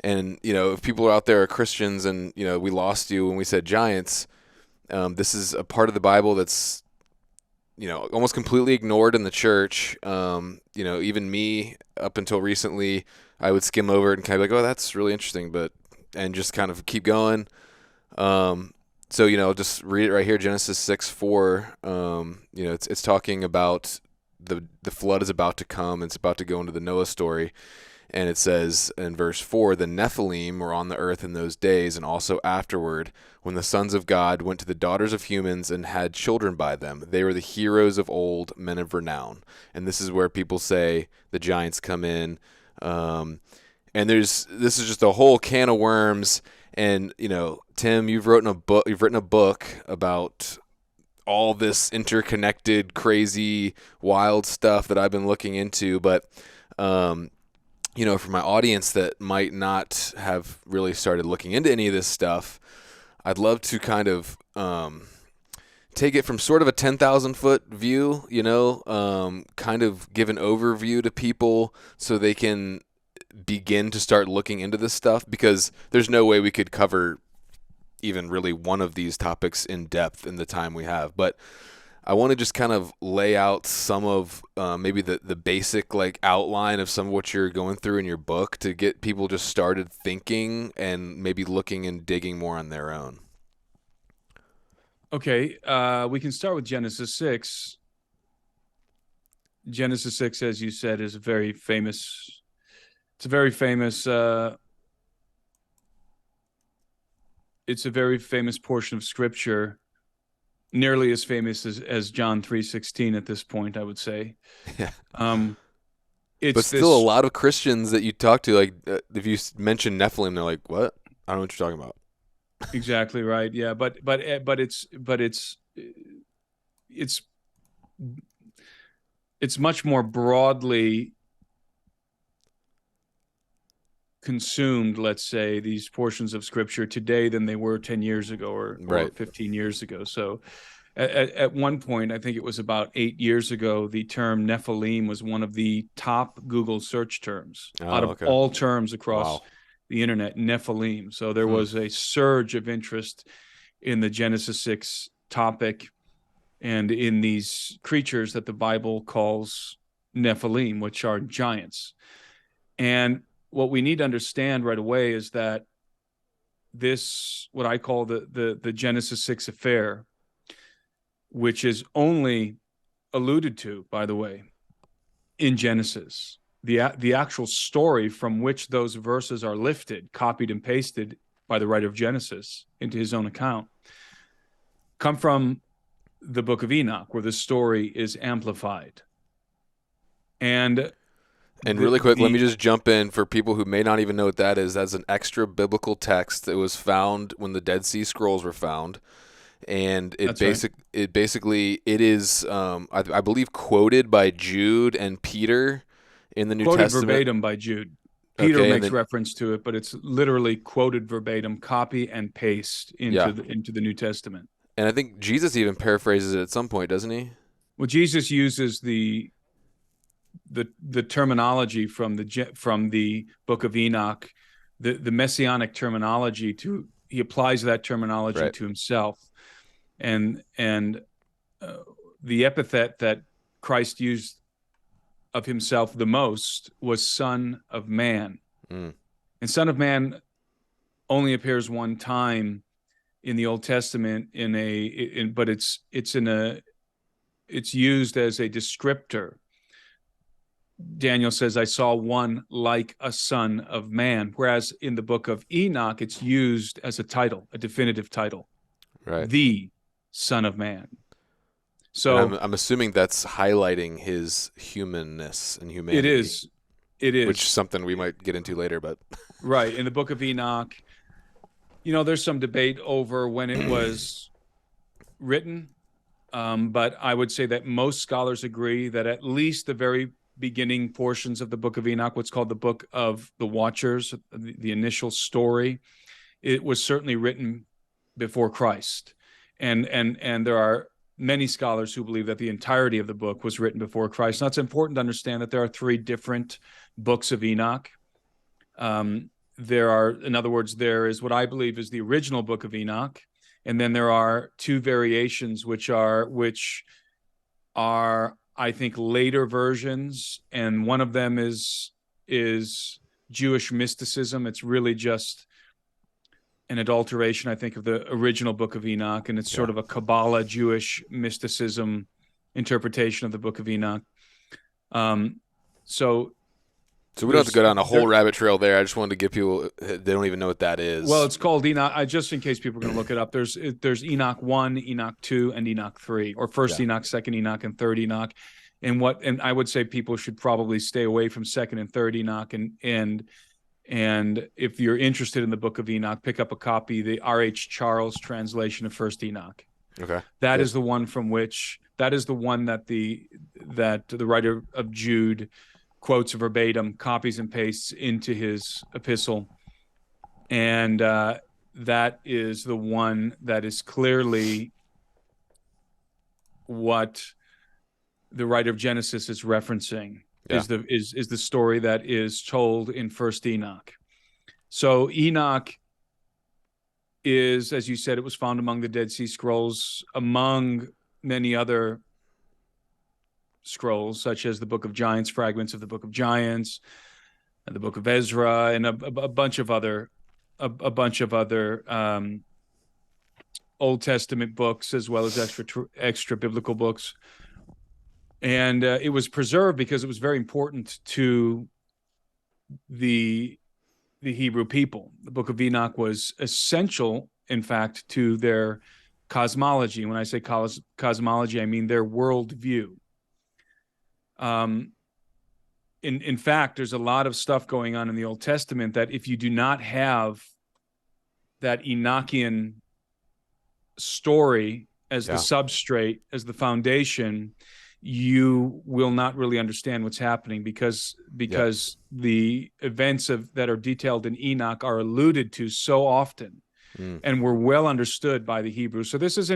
And, if people out there are Christians and, we lost you when we said giants, this is a part of the Bible that's, almost completely ignored in the church. Even me, up until recently, I would skim over it and kind of be like, oh, that's really interesting, and just kind of keep going. So, just read it right here, Genesis 6:4. It's talking about the flood is about to come. It's about to go into the Noah story. And it says in verse 4, the Nephilim were on the earth in those days, and also afterward, when the sons of God went to the daughters of humans and had children by them. They were the heroes of old, men of renown. And this is where people say the giants come in. And this is just a whole can of worms. And Tim, you've written a book about all this interconnected, crazy, wild stuff that I've been looking into. But for my audience that might not have really started looking into any of this stuff, I'd love to kind of take it from sort of a 10,000 foot view. Kind of give an overview to people so they can begin to start looking into this stuff, because there's no way we could cover even really one of these topics in depth in the time we have. But I want to just kind of lay out some of maybe the basic outline of some of what you're going through in your book to get people just started thinking and maybe looking and digging more on their own. Okay, we can start with Genesis 6. Genesis 6, as you said, is a very famous it's a very famous portion of scripture, nearly as famous as John 3:16 at this point, I would say. Yeah. It's but still, a lot of Christians that you talk to, if you mention Nephilim, they're like, "What? I don't know what you're talking about." Exactly right. Yeah, but it's much more broadly consumed, let's say, these portions of scripture today than they were 10 years ago or 15 years ago. So at one point, I think it was about 8 years ago, the term Nephilim was one of the top Google search terms out of all terms across the internet, Nephilim. So there was a surge of interest in the Genesis 6 topic and in these creatures that the Bible calls Nephilim, which are giants. And what we need to understand right away is that this, what I call the Genesis 6 affair, which is only alluded to, by the way, in Genesis. the actual story from which those verses are lifted, copied and pasted by the writer of Genesis into his own account, come from the Book of Enoch, where the story is amplified. And really quick, let me just jump in for people who may not even know what that is. That's an extra biblical text that was found when the Dead Sea Scrolls were found. And it basically is, I believe, quoted by Jude and Peter in the New Testament. Quoted verbatim by Jude. Peter makes reference to it, but it's literally quoted verbatim, copy and paste into the New Testament. And I think Jesus even paraphrases it at some point, doesn't he? Well, Jesus uses the terminology from the Book of Enoch, the messianic terminology he applies that terminology to himself, and the epithet that Christ used of himself the most was Son of Man. And Son of Man only appears one time in the Old Testament but it's used as a descriptor. Daniel says, I saw one like a son of man, whereas in the Book of Enoch it's used as a title, a definitive title, the Son of Man. So I'm assuming that's highlighting his humanness and humanity. It is. Which is something we might get into later, but right. In the Book of Enoch, there's some debate over when it was written, but I would say that most scholars agree that at least the very beginning portions of the Book of Enoch, what's called the Book of the Watchers, the initial story, it was certainly written before Christ. And there are many scholars who believe that the entirety of the book was written before Christ. Now, it's important to understand that there are 3 different books of Enoch. In other words, there is what I believe is the original Book of Enoch, and then there are 2 variations, which are, I think, later versions, and one of them is Jewish mysticism. It's really just an adulteration, I think, of the original Book of Enoch, and it's sort of a Kabbalah Jewish mysticism interpretation of the Book of Enoch. So we don't have to go down a whole rabbit trail there. I just wanted to give people, they don't even know what that is. Well, it's called Enoch. Just in case people are going to look it up, there's Enoch 1, Enoch 2, and Enoch 3, or first Enoch, second Enoch, and third Enoch. And I would say people should probably stay away from second and third Enoch, and if you're interested in the Book of Enoch, pick up a copy, the R.H. Charles translation of First Enoch. Okay. That is the one that the writer of Jude quotes verbatim, copies and pastes into his epistle. And that is the one that is clearly what the writer of Genesis is referencing. Is the story that is told in First Enoch. So Enoch is, as you said, it was found among the Dead Sea Scrolls, among many other scrolls, such as the Book of Giants, fragments of the Book of Giants, and the Book of Ezra, and a bunch of other Old Testament books, as well as extra biblical books. And it was preserved because it was very important to the Hebrew people. The Book of Enoch was essential, in fact, to their cosmology. When I say cosmology, I mean their worldview. In fact, there's a lot of stuff going on in the Old Testament that if you do not have that Enochian story as the substrate, as the foundation, you will not really understand what's happening because the events that are detailed in Enoch are alluded to so often and were well understood by the Hebrews. So this is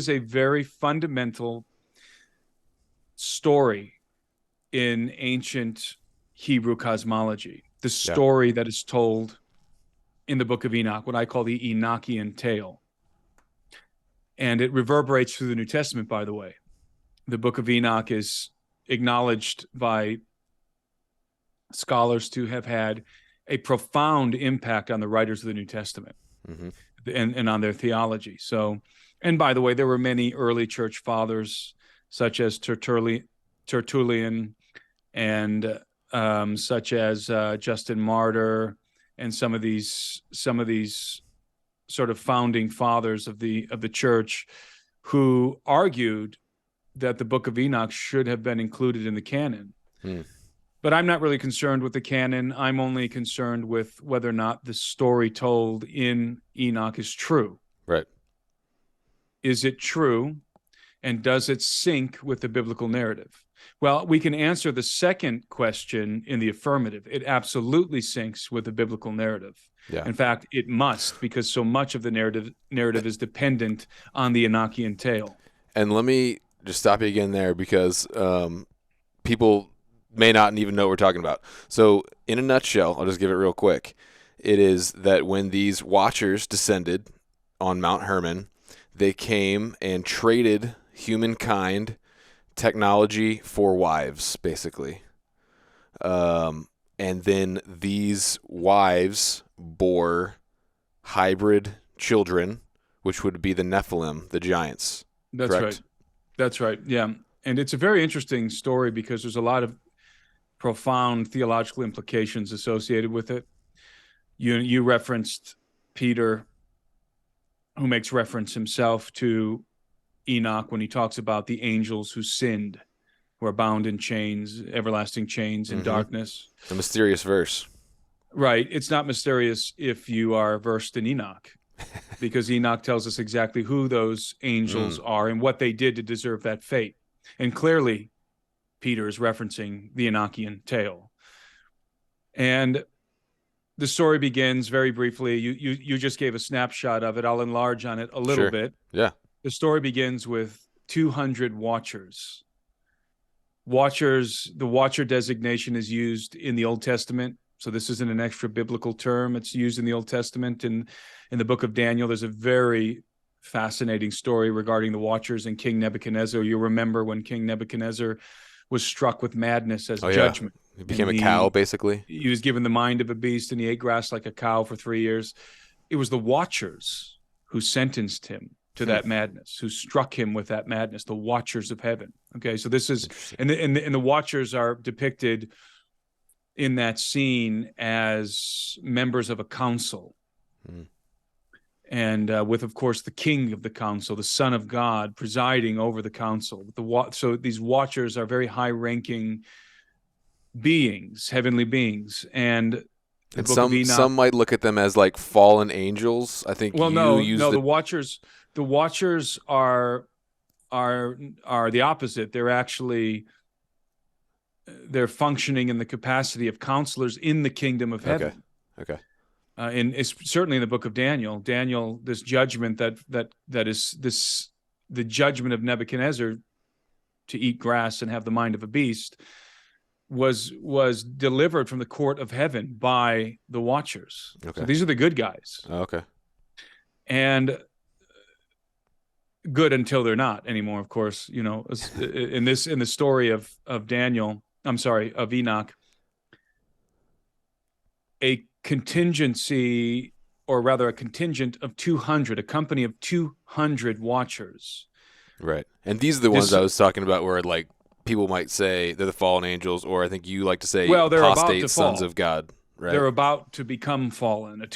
a very fundamental story in ancient Hebrew cosmology. The story that is told in the Book of Enoch, what I call the Enochian tale. And it reverberates through the New Testament, by the way. The Book of Enoch is acknowledged by scholars to have had a profound impact on the writers of the New Testament and on their theology. So, and by the way, there were many early church fathers, such as Tertullian, and such as Justin Martyr and some of these sort of founding fathers of the church, who argued that the Book of Enoch should have been included in the canon. But I'm not really concerned with the canon. I'm only concerned with whether or not the story told in Enoch is true. Right. Is it true? And does it sync with the biblical narrative? Well, we can answer the second question in the affirmative. It absolutely syncs with the biblical narrative. Yeah. In fact, it must, because so much of the narrative is dependent on the Enochian tale. And let me just stop you again there, because people may not even know what we're talking about. So in a nutshell, I'll just give it real quick. It is that when these watchers descended on Mount Hermon, they came and traded humankind technology for wives, basically. And then these wives bore hybrid children, which would be the Nephilim, the giants. That's correct? right. That's right. Yeah. And it's a very interesting story because there's a lot of profound theological implications associated with it. You referenced Peter, who makes reference himself to Enoch when he talks about the angels who sinned, who are bound in chains, everlasting chains in darkness. A mysterious verse. Right. It's not mysterious if you are versed in Enoch, because Enoch tells us exactly who those angels are and what they did to deserve that fate. And clearly, Peter is referencing the Enochian tale. And the story begins very briefly. You just gave a snapshot of it. I'll enlarge on it a little bit. Yeah. The story begins with 200 watchers. The watcher designation is used in the Old Testament. So this isn't an extra biblical term. It's used in the Old Testament. In the book of Daniel, there's a very fascinating story regarding the watchers and King Nebuchadnezzar. You remember when King Nebuchadnezzar was struck with madness as judgment. Yeah. He became a cow, basically. He was given the mind of a beast, and he ate grass like a cow for 3 years. It was the watchers who sentenced him to that madness, who struck him with that madness, the watchers of heaven. Okay, so this is, and the watchers are depicted in that scene as members of a council. And with, of course, the king of the council, the Son of God, presiding over the council. So these watchers are very high-ranking beings, heavenly beings, and some might look at them as like fallen angels. I think. Well, the watchers are the opposite. They're functioning in the capacity of counselors in the kingdom of heaven. Okay. And it's certainly in the book of Daniel, this judgment that is the judgment of Nebuchadnezzar to eat grass and have the mind of a beast was delivered from the court of heaven by the watchers. Okay. So these are the good guys. Okay. And good until they're not anymore, of course. In the story of Enoch, a contingency, or rather a contingent of 200, a company of 200 watchers. Right. And these are the ones I was talking about where like people might say they're the fallen angels, or I think you like to say apostate sons of God. Right. They're about to become fallen. A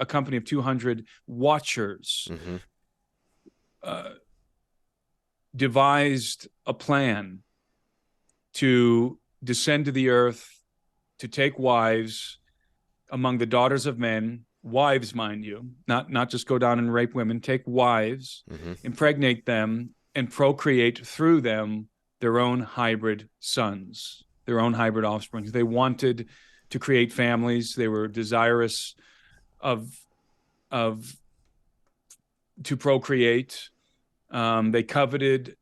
company of 200 watchers devised a plan to descend to the earth, to take wives among the daughters of men, wives, mind you, not just go down and rape women, take wives, impregnate them, and procreate through them their own hybrid sons, their own hybrid offspring. They wanted to create families. They were desirous to procreate. They coveted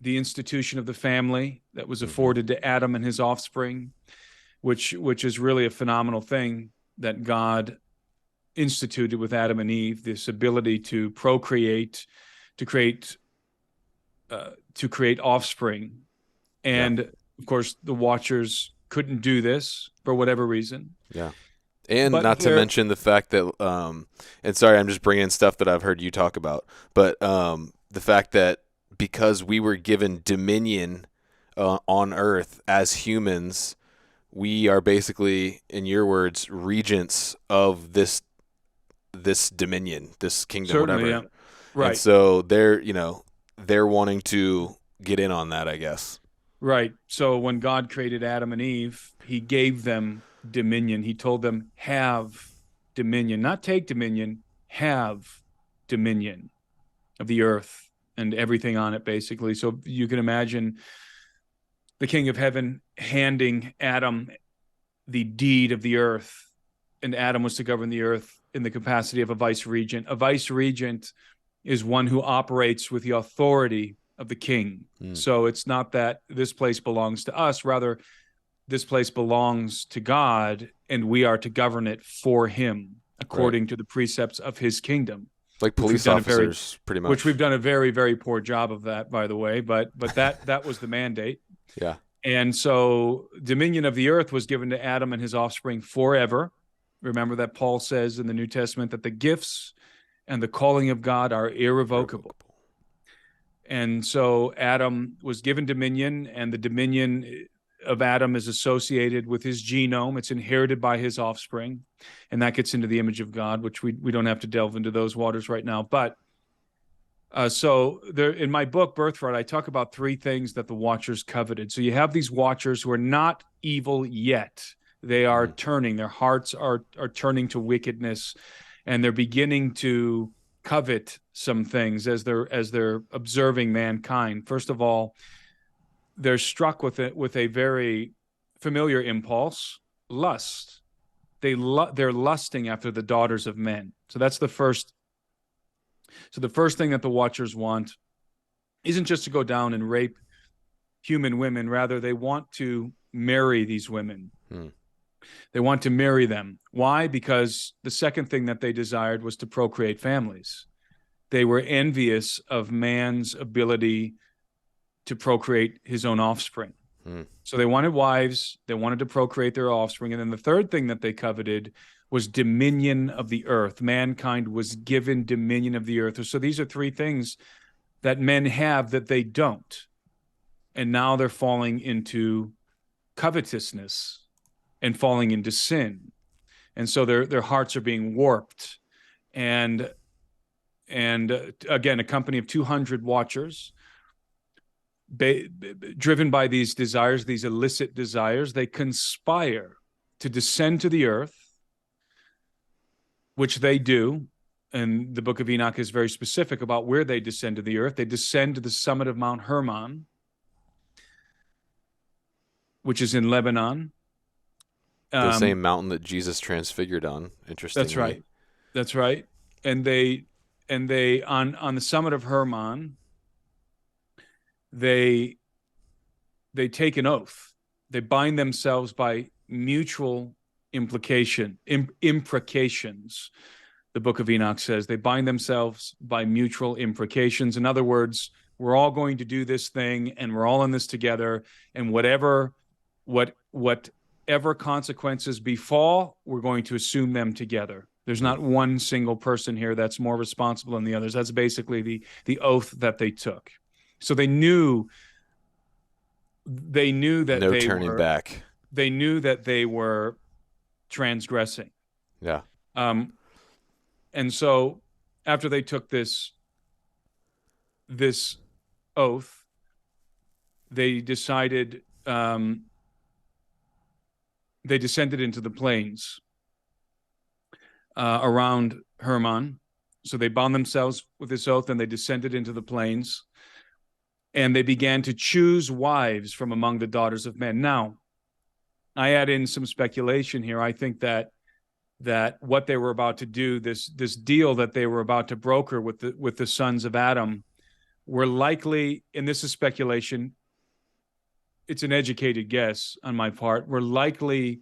the institution of the family that was afforded to Adam and his offspring, which is really a phenomenal thing that God instituted with Adam and Eve, this ability to procreate, to create offspring. And of course, the watchers couldn't do this for whatever reason. Yeah. And not to mention the fact that, and sorry, I'm just bringing in stuff that I've heard you talk about, but the fact that because we were given dominion on earth as humans, we are basically, in your words, regents of this dominion, this kingdom, Certainly, whatever. yeah. And Right. so they're wanting to get in on that, I guess. Right. So when God created Adam and Eve, he gave them dominion. He told them, have dominion, not take dominion, have dominion of the earth and everything on it, basically. So you can imagine the king of heaven handing Adam the deed of the earth, and Adam was to govern the earth in the capacity of a vice regent. A vice regent is one who operates with the authority of the king. So it's not that this place belongs to us, rather, this place belongs to God, and we are to govern it for him according to the precepts of his kingdom. Like police officers, pretty much. Which we've done a very, very poor job of that, by the way. But that was the mandate. Yeah. And so dominion of the earth was given to Adam and his offspring forever. Remember that Paul says in the New Testament that the gifts and the calling of God are irrevocable. And so Adam was given dominion, and the dominion of Adam is associated with his genome. It's inherited by his offspring, and that gets into the image of God, which we don't have to delve into those waters right now. But so there, in my book, Birthright, I talk about three things that the Watchers coveted. So you have these Watchers who are not evil yet. They are turning. Their hearts are turning to wickedness, and they're beginning to covet some things as they're observing mankind. First of all, they're struck with a very familiar impulse, lust. They're lusting after the daughters of men. So that's the first. So the first thing that the Watchers want isn't just to go down and rape human women. Rather, they want to marry these women. They want to marry them. Why? Because the second thing that they desired was to procreate families. They were envious of man's ability to procreate his own offspring. So they wanted wives, they wanted to procreate their offspring. And then the third thing that they coveted was dominion of the earth. Mankind was given dominion of the earth. So these are three things that men have that they don't. And now they're falling into covetousness and falling into sin. And so their hearts are being warped. And again, a company of 200 Watchers, driven by these desires, these illicit desires, they conspire to descend to the earth, which they do. And the Book of Enoch is very specific about where they descend to the earth. They descend to the summit of Mount Hermon, which is in Lebanon. The same mountain that Jesus transfigured on, interestingly. That's right. That's right. And they on the summit of Hermon, they take an oath. They bind themselves by mutual imprecations. The Book of Enoch says they bind themselves by mutual imprecations. In other words, we're all going to do this thing, and we're all in this together. And whatever consequences befall, we're going to assume them together. There's not one single person here that's more responsible than the others. That's basically the oath that they took. So they knew that no turning back. They knew that they were transgressing. Yeah. And so after they took this oath, they decided they descended into the plains around Hermon. So they bound themselves with this oath, and they descended into the plains, and they began to choose wives from among the daughters of men. Now, I add in some speculation here. I think that what they were about to do, this deal that they were about to broker with the sons of Adam, were likely, and this is speculation, it's an educated guess on my part, the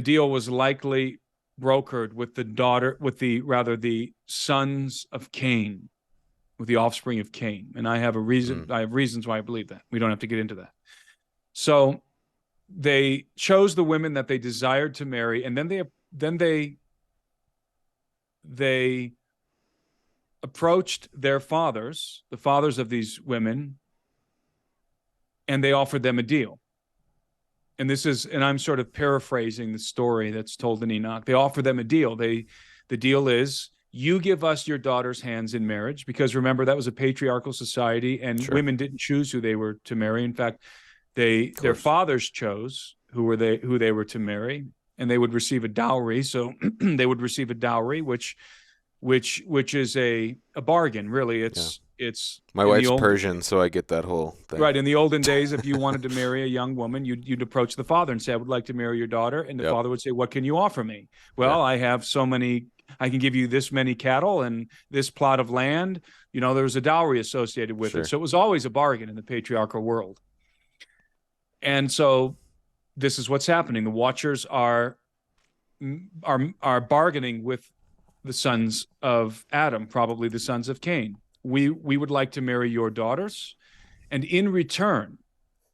deal was likely brokered with the sons of Cain, with the offspring of Cain. And I have reasons why I believe that. We don't have to get into that. So they chose the women that they desired to marry, and then they approached their fathers, the fathers of these women, and they offered them a deal. And I'm sort of paraphrasing the story that's told in Enoch. They offer them a deal. The deal is, you give us your daughter's hands in marriage, because remember, that was a patriarchal society, and women didn't choose who they were to marry. In fact, their fathers chose who they were to marry, and they would receive a dowry. So they would receive a dowry, which is a bargain, really. It's my wife's Persian, so I get that whole thing. Right. In the olden days, if you wanted to marry a young woman, you'd approach the father and say, I would like to marry your daughter. And the father would say, what can you offer me? Well, I have I can give you this many cattle and this plot of land. There was a dowry associated with it. So it was always a bargain in the patriarchal world. And so this is what's happening. The Watchers are bargaining with the sons of Adam, probably the sons of Cain. We would like to marry your daughters, and in return,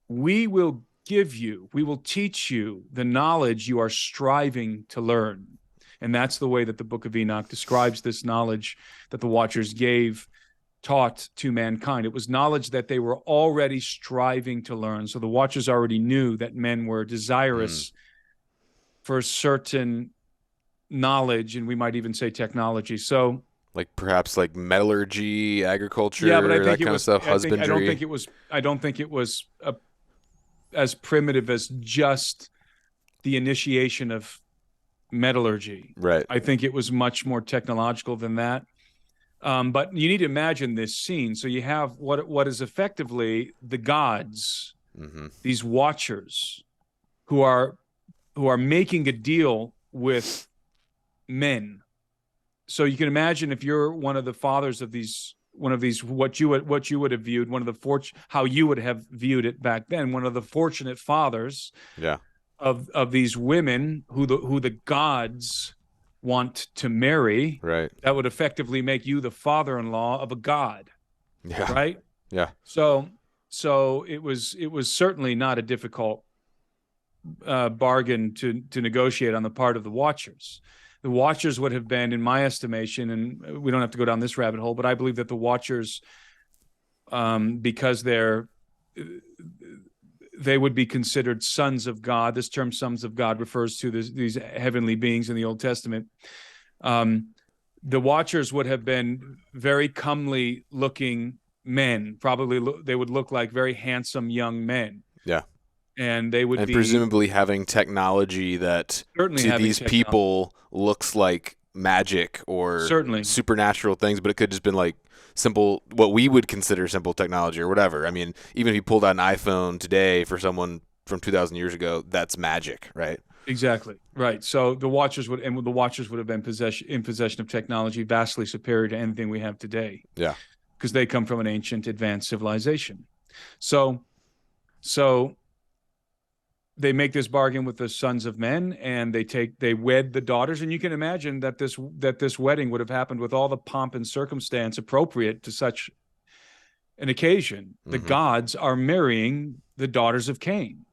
we will teach you the knowledge you are striving to learn. And that's the way that the Book of Enoch describes this knowledge that the Watchers taught to mankind. It was knowledge that they were already striving to learn. So the Watchers already knew that men were desirous for certain knowledge, and we might even say technology. So, perhaps metallurgy, agriculture, but I think that kind of stuff, husbandry. I don't think it was as primitive as just the initiation of metallurgy. Right. I think it was much more technological than that. But you need to imagine this scene. So you have what is effectively the gods, these Watchers, who are making a deal with men. So you can imagine, if you're one of the fathers of what you would have viewed, how you would have viewed it back then, one of the fortunate fathers of these women who the gods want to marry. Right. That would effectively make you the father-in-law of a god. Yeah. Right? Yeah. So it was certainly not a difficult bargain to negotiate on the part of the Watchers. The Watchers would have been, in my estimation, and we don't have to go down this rabbit hole, but I believe that the Watchers, because they would be considered sons of God. This term "sons of God" refers to these heavenly beings in the Old Testament. The Watchers would have been very comely looking men. Probably they would look like very handsome young men. Yeah. And they would presumably having technology that to these people looks like magic or supernatural things, but it could just been simple, what we would consider simple technology or whatever. I mean, even if you pulled out an iPhone today for someone from 2,000 years ago, that's magic, right? Exactly. Right. So the Watchers would have been in possession of technology vastly superior to anything we have today. Yeah. Because they come from an ancient advanced civilization. So they make this bargain with the sons of men, and they wed the daughters. And you can imagine that this wedding would have happened with all the pomp and circumstance appropriate to such an occasion. The gods are marrying the daughters of Cain.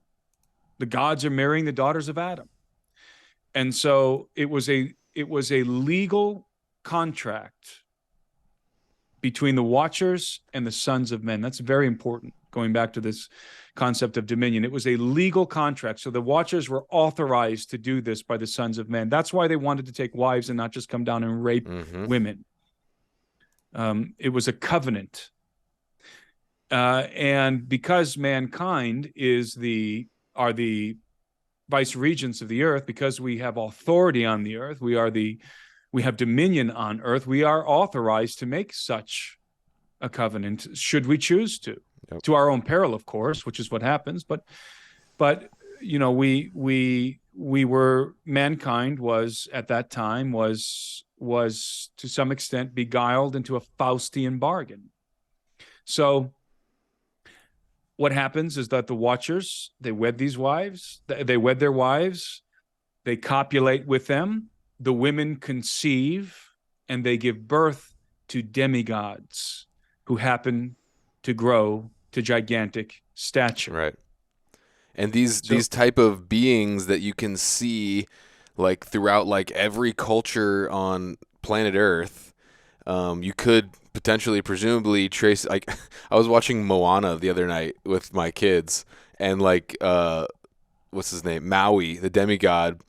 The gods are marrying the daughters of Adam. And so it was a legal contract between the Watchers and the sons of men. That's very important, going back to this concept of dominion. It was a legal contract. So the Watchers were authorized to do this by the sons of men. That's why they wanted to take wives and not just come down and rape women. It was a covenant. And because mankind are the vice regents of the earth, because we have authority on the earth, we have dominion on earth, we are authorized to make such a covenant should we choose to. Yep. To our own peril, of course, which is what happens. But mankind was at that time was to some extent beguiled into a Faustian bargain. So what happens is that the Watchers, they wed their wives, they copulate with them, the women conceive, and they give birth to demigods who happen to grow to gigantic stature. Right. And these type of beings that you can see throughout every culture on planet Earth, you could potentially, presumably, trace. Like, I was watching Moana the other night with my kids, and like, what's his name, Maui, the demigod,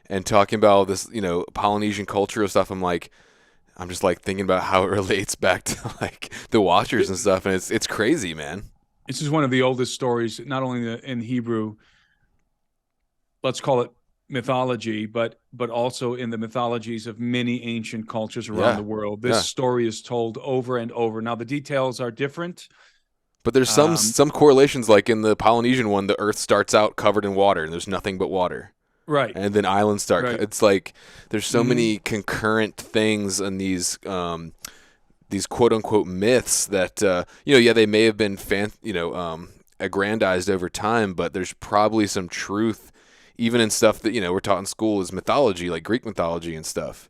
and talking about all this, Polynesian culture stuff. I'm just like thinking about how it relates back to like the Watchers and stuff, and it's crazy, man. This is one of the oldest stories, not only in Hebrew, let's call it mythology, but also in the mythologies of many ancient cultures around the world. This story is told over and over. Now, the details are different. But there's some correlations, like in the Polynesian one, the Earth starts out covered in water, and there's nothing but water. Right. And then islands start. Right. It's like there's so many concurrent things in these quote unquote myths that they may have been aggrandized over time, but there's probably some truth even in stuff that we're taught in school as mythology, like Greek mythology and stuff.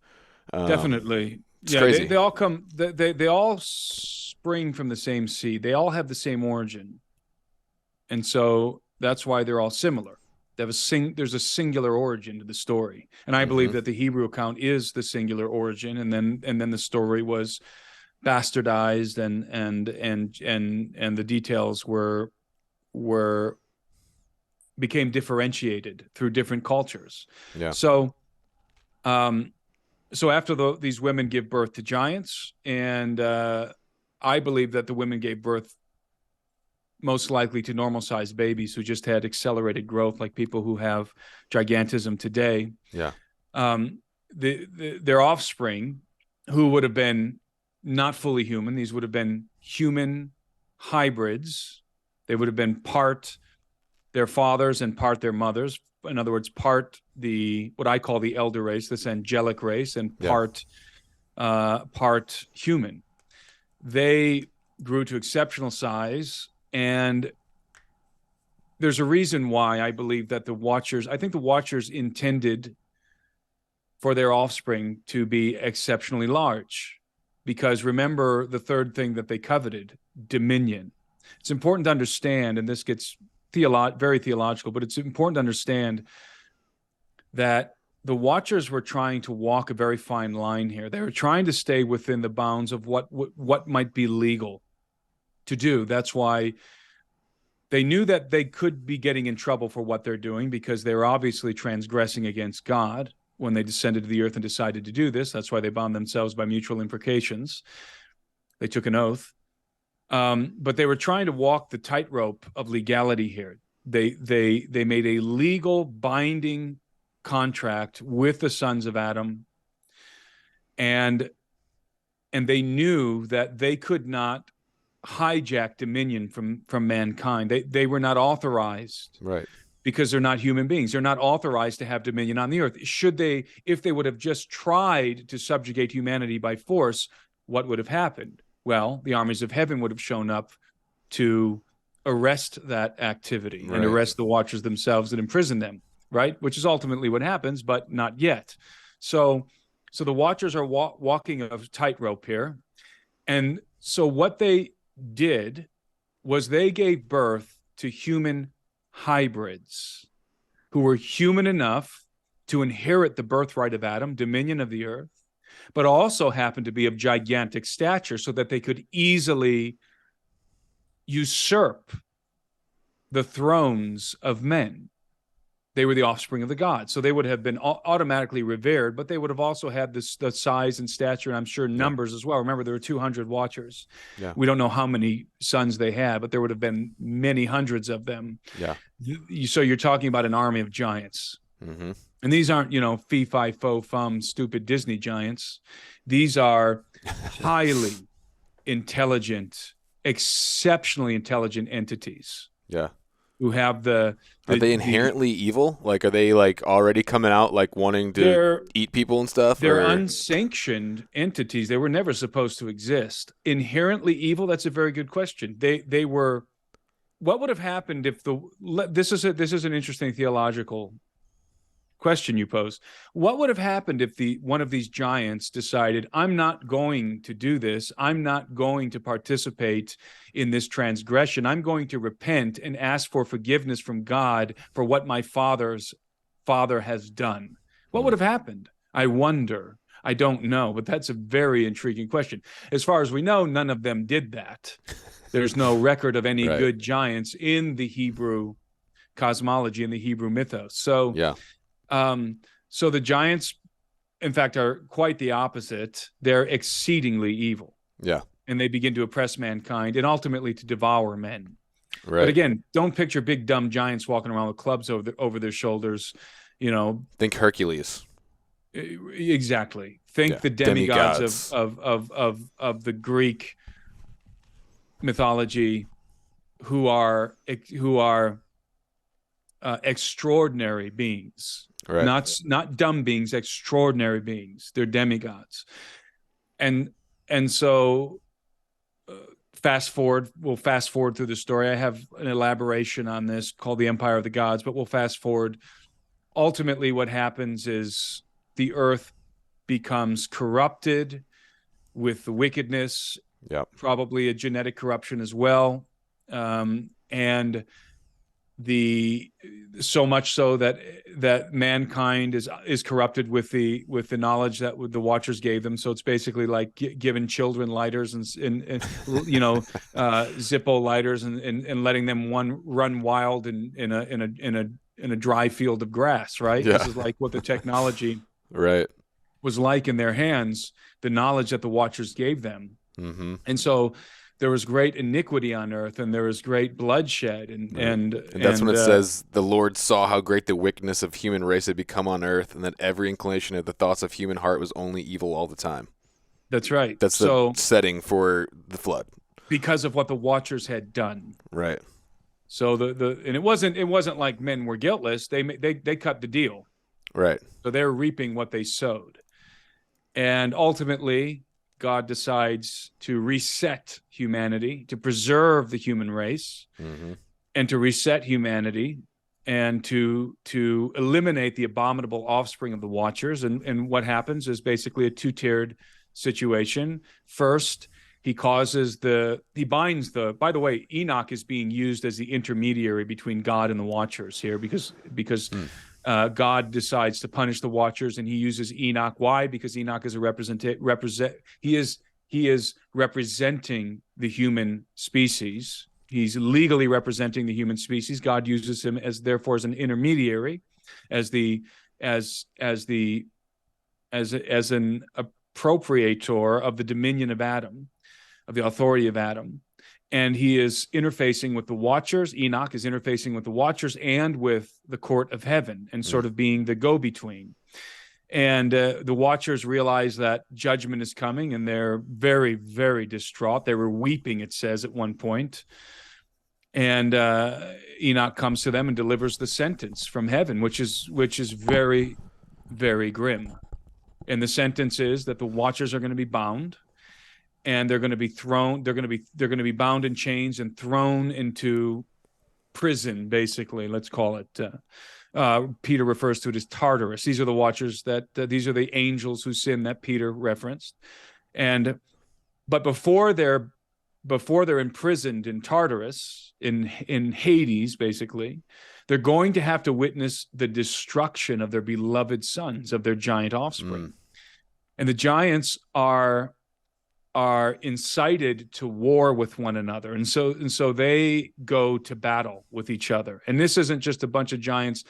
Definitely. It's crazy. They all come. They all spring from the same seed. They all have the same origin, and so that's why they're all similar. There's a singular origin to the story, and I believe that the Hebrew account is the singular origin, and then the story was bastardized, and the details became differentiated through different cultures. Yeah. So after these women give birth to giants, and I believe that the women gave birth most likely to normal-sized babies who just had accelerated growth, like people who have gigantism today. Yeah. Their offspring, who would have been not fully human, these would have been human hybrids. They would have been part their fathers and part their mothers. In other words, part what I call the elder race, this angelic race, and part human. They grew to exceptional size, and there's a reason why I believe that the Watchers intended for their offspring to be exceptionally large, because remember the third thing that they coveted, dominion. It's important to understand, and this gets very theological, but it's important to understand that the Watchers were trying to walk a very fine line here. They were trying to stay within the bounds of what might be legal to do. That's why they knew that they could be getting in trouble for what they're doing, because they were obviously transgressing against God when they descended to the earth and decided to do this. That's why they bound themselves by mutual imprecations. They took an oath. But they were trying to walk the tightrope of legality here. They made a legal binding contract with the sons of Adam, and they knew that they could not hijack dominion from mankind. They were not authorized, right? Because they're not human beings. They're not authorized to have dominion on the earth. If they would have just tried to subjugate humanity by force, what would have happened? Well, the armies of heaven would have shown up to arrest that activity, right, and arrest the Watchers themselves and imprison them, right? Which is ultimately what happens, but not yet. So the Watchers are walking a tightrope here. And so what they did was they gave birth to human hybrids who were human enough to inherit the birthright of Adam, dominion of the earth, but also happened to be of gigantic stature, so that they could easily usurp the thrones of men. They were the offspring of the gods, so they would have been automatically revered, but they would have also had the size and stature, and I'm sure numbers as well. Remember, there were 200 Watchers. Yeah. We don't know how many sons they had, but there would have been many hundreds of them. Yeah. So you're talking about an army of giants. Mm-hmm. And these aren't, fee, fi, fo, fum, stupid Disney giants. These are highly intelligent, exceptionally intelligent entities. Yeah. Who have Are they inherently evil? Like, are they like already coming out like wanting to eat people and stuff? They're unsanctioned entities. They were never supposed to exist. Inherently evil? That's a very good question. They were. What would have happened if this is an interesting theological question you posed. What would have happened if one of these giants decided, I'm not going to do this. I'm not going to participate in this transgression. I'm going to repent and ask for forgiveness from God for what my father's father has done. What would have happened? I wonder. I don't know, but that's a very intriguing question. As far as we know, none of them did that. There's no record of any good giants in the Hebrew cosmology, in the Hebrew mythos. So, so the giants, in fact, are quite the opposite. They're exceedingly evil. Yeah. And they begin to oppress mankind and ultimately to devour men. Right. But again, don't picture big dumb giants walking around with clubs over their shoulders. Think Hercules. Exactly. Think the demigods of the Greek mythology, who are extraordinary beings, not dumb beings, extraordinary beings. They're demigods, and so we'll fast forward through the story. I have an elaboration on this called the Empire of the Gods, but we'll fast forward. Ultimately, what happens is the earth becomes corrupted with the wickedness, probably a genetic corruption as well, and so much so that mankind is corrupted with the knowledge that the Watchers gave them. So it's basically like giving children lighters and Zippo lighters and letting them run wild in a dry field of grass. Right. Yeah. This is like what the technology was like in their hands, the knowledge that the Watchers gave them. Mm-hmm. And so there was great iniquity on earth, and there was great bloodshed, and that's when it says the Lord saw how great the wickedness of human race had become on earth, and that every inclination of the thoughts of human heart was only evil all the time. That's right. That's the setting for the flood, because of what the Watchers had done. Right. So and it wasn't like men were guiltless. They cut the deal. Right. So they're reaping what they sowed, and ultimately God decides to reset humanity, to preserve the human race, and to reset humanity, and to eliminate the abominable offspring of the Watchers. And what happens is basically a two-tiered situation. First, he binds by the way, Enoch is being used as the intermediary between God and the Watchers here, because God decides to punish the Watchers, and he uses Enoch. Why? Because Enoch is he is representing the human species. He's legally representing the human species. God uses him as an intermediary, as an appropriator of the dominion of Adam, of the authority of Adam. And he is interfacing with the Watchers. Enoch is interfacing with the Watchers and with the court of heaven, and sort of being the go-between. And the Watchers realize that judgment is coming, and they're very, very distraught. They were weeping, it says, at one point. And Enoch comes to them and delivers the sentence from heaven, which is very, very grim. And the sentence is that the Watchers are going to be bound, and they're going to be thrown. They're going to be bound in chains and thrown into prison, basically. Let's call it. Peter refers to it as Tartarus. These are the Watchers these are the angels who sin that Peter referenced. But before they're imprisoned in Tartarus, in Hades, basically, they're going to have to witness the destruction of their beloved sons, of their giant offspring. And the giants are incited to war with one another, and so they go to battle with each other. And this isn't just a bunch of giants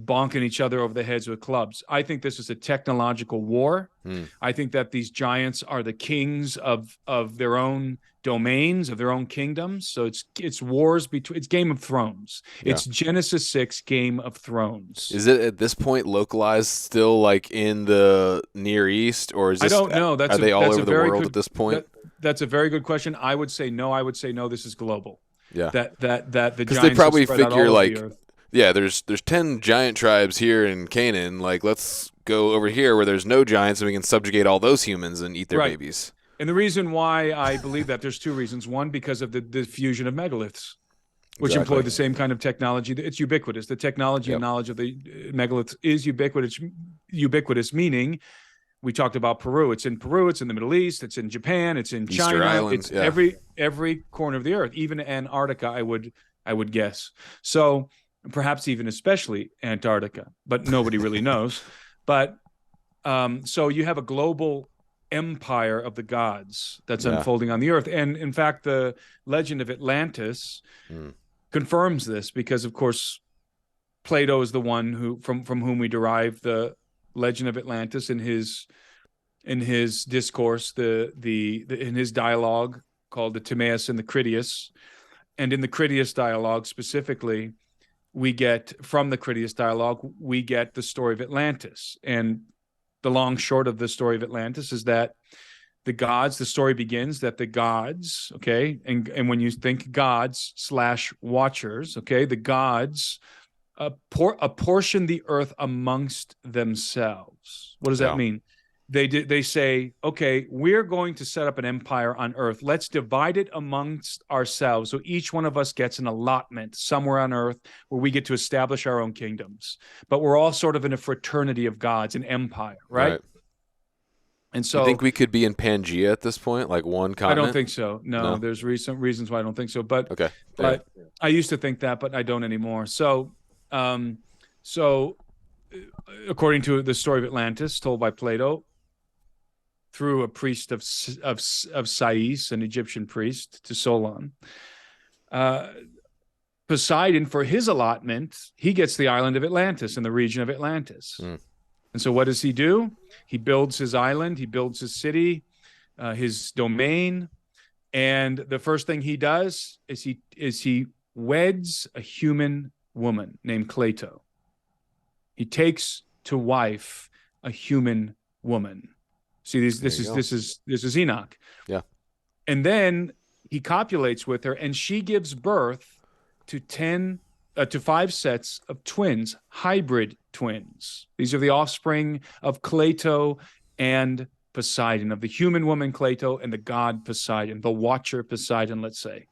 bonking each other over the heads with clubs. I think this is a technological war. I think that these giants are the kings of their own domains, of their own kingdoms. So it's wars between. It's Game of Thrones. Yeah. It's Genesis 6, Game of Thrones. Is it at this point localized still, like in the Near East, or is this? I don't know. Are they all over the world at this point? That's a very good question. I would say no. This is global. Yeah. That the giants they probably figure like. Yeah, there's 10 giant tribes here in Canaan. Like, let's go over here where there's no giants, and we can subjugate all those humans and eat their babies. And the reason why I believe that, there's two reasons. One, because of the diffusion of megaliths, which employ the same kind of technology. It's ubiquitous. The technology and knowledge of the megaliths is ubiquitous, meaning we talked about Peru. It's in Peru. It's in the Middle East. It's in Japan. It's in China. Easter Islands, it's every corner of the earth, even Antarctica, I would guess. So perhaps even especially Antarctica, but nobody really knows. But So you have a global empire of the gods that's unfolding on the earth. And in fact, the legend of Atlantis confirms this, because of course Plato is the one who from whom we derive the legend of Atlantis in his discourse, in his dialogue called the Timaeus and the Critias. And in the Critias dialogue specifically, we get the story of Atlantis. And the long short of the story of Atlantis is that the story begins that the gods, okay, and when you think gods / watchers, okay, the gods apportion the earth amongst themselves. What does that mean? They say, okay, we're going to set up an empire on earth. Let's divide it amongst ourselves. So each one of us gets an allotment somewhere on earth where we get to establish our own kingdoms. But we're all sort of in a fraternity of gods, an empire, right? And so, you think we could be in Pangea at this point, like one continent? I don't think so. No. There's reasons why I don't think so. But okay, but I used to think that, but I don't anymore. So according to the story of Atlantis told by Plato, through a priest of Sais, an Egyptian priest, to Solon, Poseidon, for his allotment, he gets the island of Atlantis and the region of Atlantis. And so what does he do? He builds his island, he builds his city, his domain, and the first thing he does is he weds a human woman named Cleito. He takes to wife a human woman. See, this is Enoch. Yeah. And then he copulates with her, and she gives birth to 5 sets of twins, hybrid twins. These are the offspring of Cleito and Poseidon, of the human woman Cleito and the god Poseidon, the watcher Poseidon, let's say.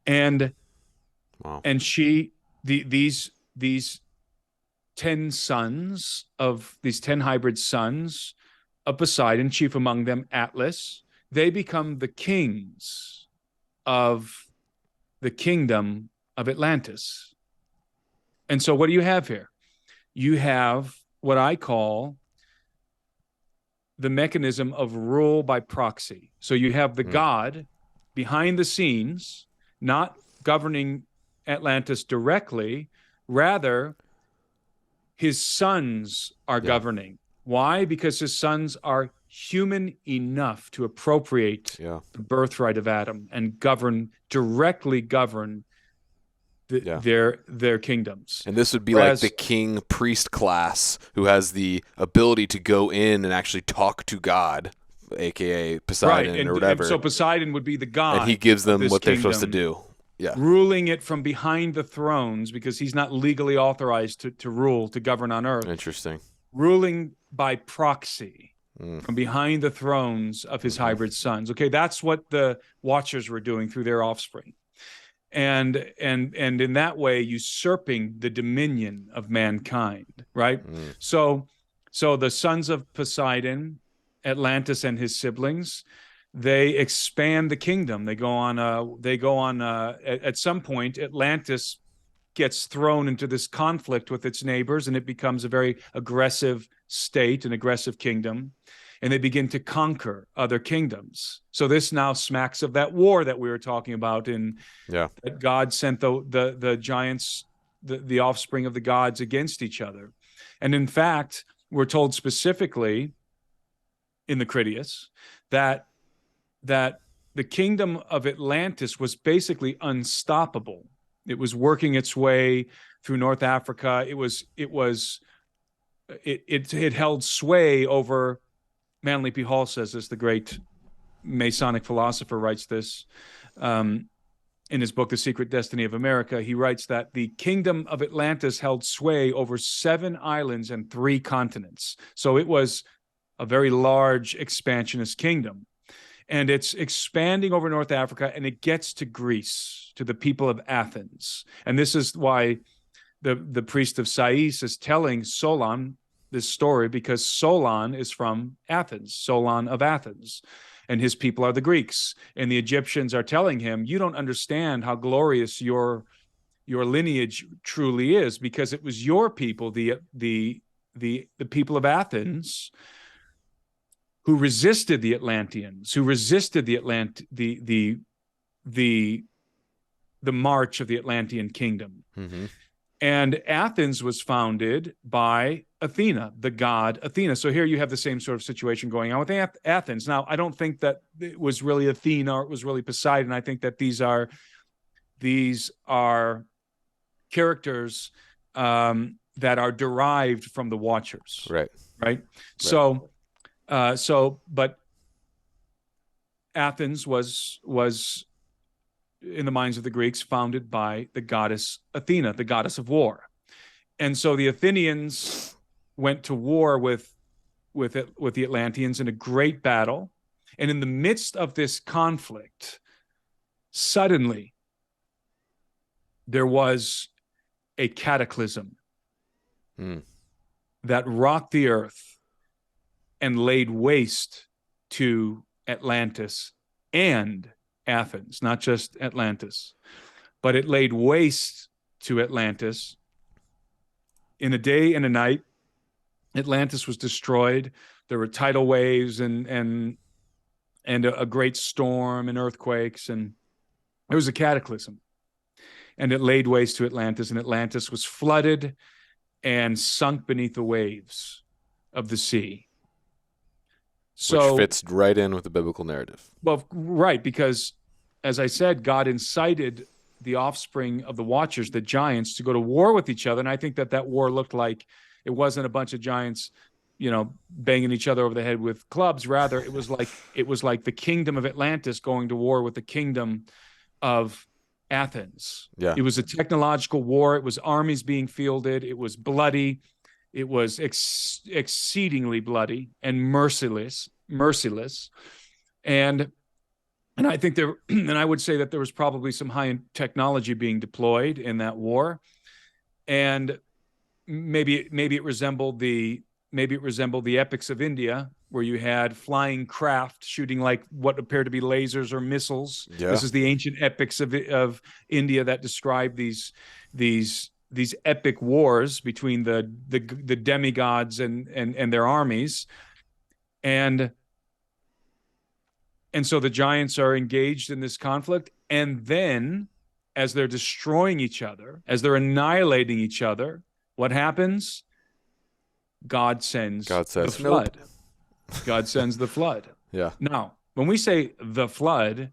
And these 10 sons of these 10 hybrid sons of Poseidon, chief among them Atlas, they become the kings of the kingdom of Atlantis. And so what do you have here? You have what I call the mechanism of rule by proxy. So you have the god behind the scenes, not governing Atlantis directly, rather his sons are governing. Why? Because his sons are human enough to appropriate the birthright of Adam and directly govern their kingdoms. And this would be like the king priest class who has the ability to go in and actually talk to God, aka Poseidon or whatever. And so Poseidon would be the god, and he gives them what they're supposed to do. Yeah, ruling it from behind the thrones, because he's not legally authorized to rule, to govern on earth. Interesting. Ruling by proxy from behind the thrones of his hybrid sons. Okay, that's what the Watchers were doing through their offspring. And in that way usurping the dominion of mankind, right? So the sons of Poseidon, Atlantis and his siblings, they expand the kingdom. They go on at some point Atlantis gets thrown into this conflict with its neighbors, and it becomes a very aggressive state, an aggressive kingdom, and they begin to conquer other kingdoms. So this now smacks of that war that we were talking about that God sent the giants, the offspring of the gods, against each other. And in fact, we're told specifically in the Critias that the kingdom of Atlantis was basically unstoppable. It was working its way through North Africa. It held sway over. Manly P. Hall says this, the great Masonic philosopher writes this in his book, The Secret Destiny of America. He writes that the kingdom of Atlantis held sway over 7 islands and 3 continents. So it was a very large expansionist kingdom. And it's expanding over North Africa, and it gets to Greece, to the people of Athens. And this is why the priest of Sais is telling Solon this story, because Solon is from Athens, Solon of Athens, and his people are the Greeks. And the Egyptians are telling him, you don't understand how glorious your lineage truly is, because it was your people, the the people of Athens who resisted the Atlanteans, who resisted the march of the Atlantean kingdom. Mm-hmm. And Athens was founded by Athena, the god Athena. So here you have the same sort of situation going on with Athens. Now, I don't think that it was really Athena or it was really Poseidon. I think that these are characters that are derived from the Watchers. Right. So, but Athens was in the minds of the Greeks founded by the goddess Athena, the goddess of war. And so the Athenians went to war with the Atlanteans in a great battle. And in the midst of this conflict, suddenly there was a cataclysm that rocked the earth and laid waste to Atlantis and Athens, not just Atlantis, but it laid waste to Atlantis. In a day and a night, Atlantis was destroyed. There were tidal waves and a great storm and earthquakes, and there was a cataclysm. And it laid waste to Atlantis, and Atlantis was flooded and sunk beneath the waves of the sea. So, which fits right in with the biblical narrative. Well, right, because as I said, God incited the offspring of the Watchers, the giants, to go to war with each other. And I think that war looked like it wasn't a bunch of giants, banging each other over the head with clubs. Rather, it was like the kingdom of Atlantis going to war with the kingdom of Athens. Yeah. It was a technological war. It was armies being fielded. It was bloody. It was exceedingly bloody and merciless. And I think and I would say that there was probably some high-end technology being deployed in that war. And maybe it resembled the epics of India, where you had flying craft shooting like what appeared to be lasers or missiles. Yeah. This is the ancient epics of India that describe these epic wars between the demigods and their armies. And so the giants are engaged in this conflict. And then as they're destroying each other, as they're annihilating each other, what happens? God sends the flood. Nope. God sends the flood. Yeah. Now, when we say the flood,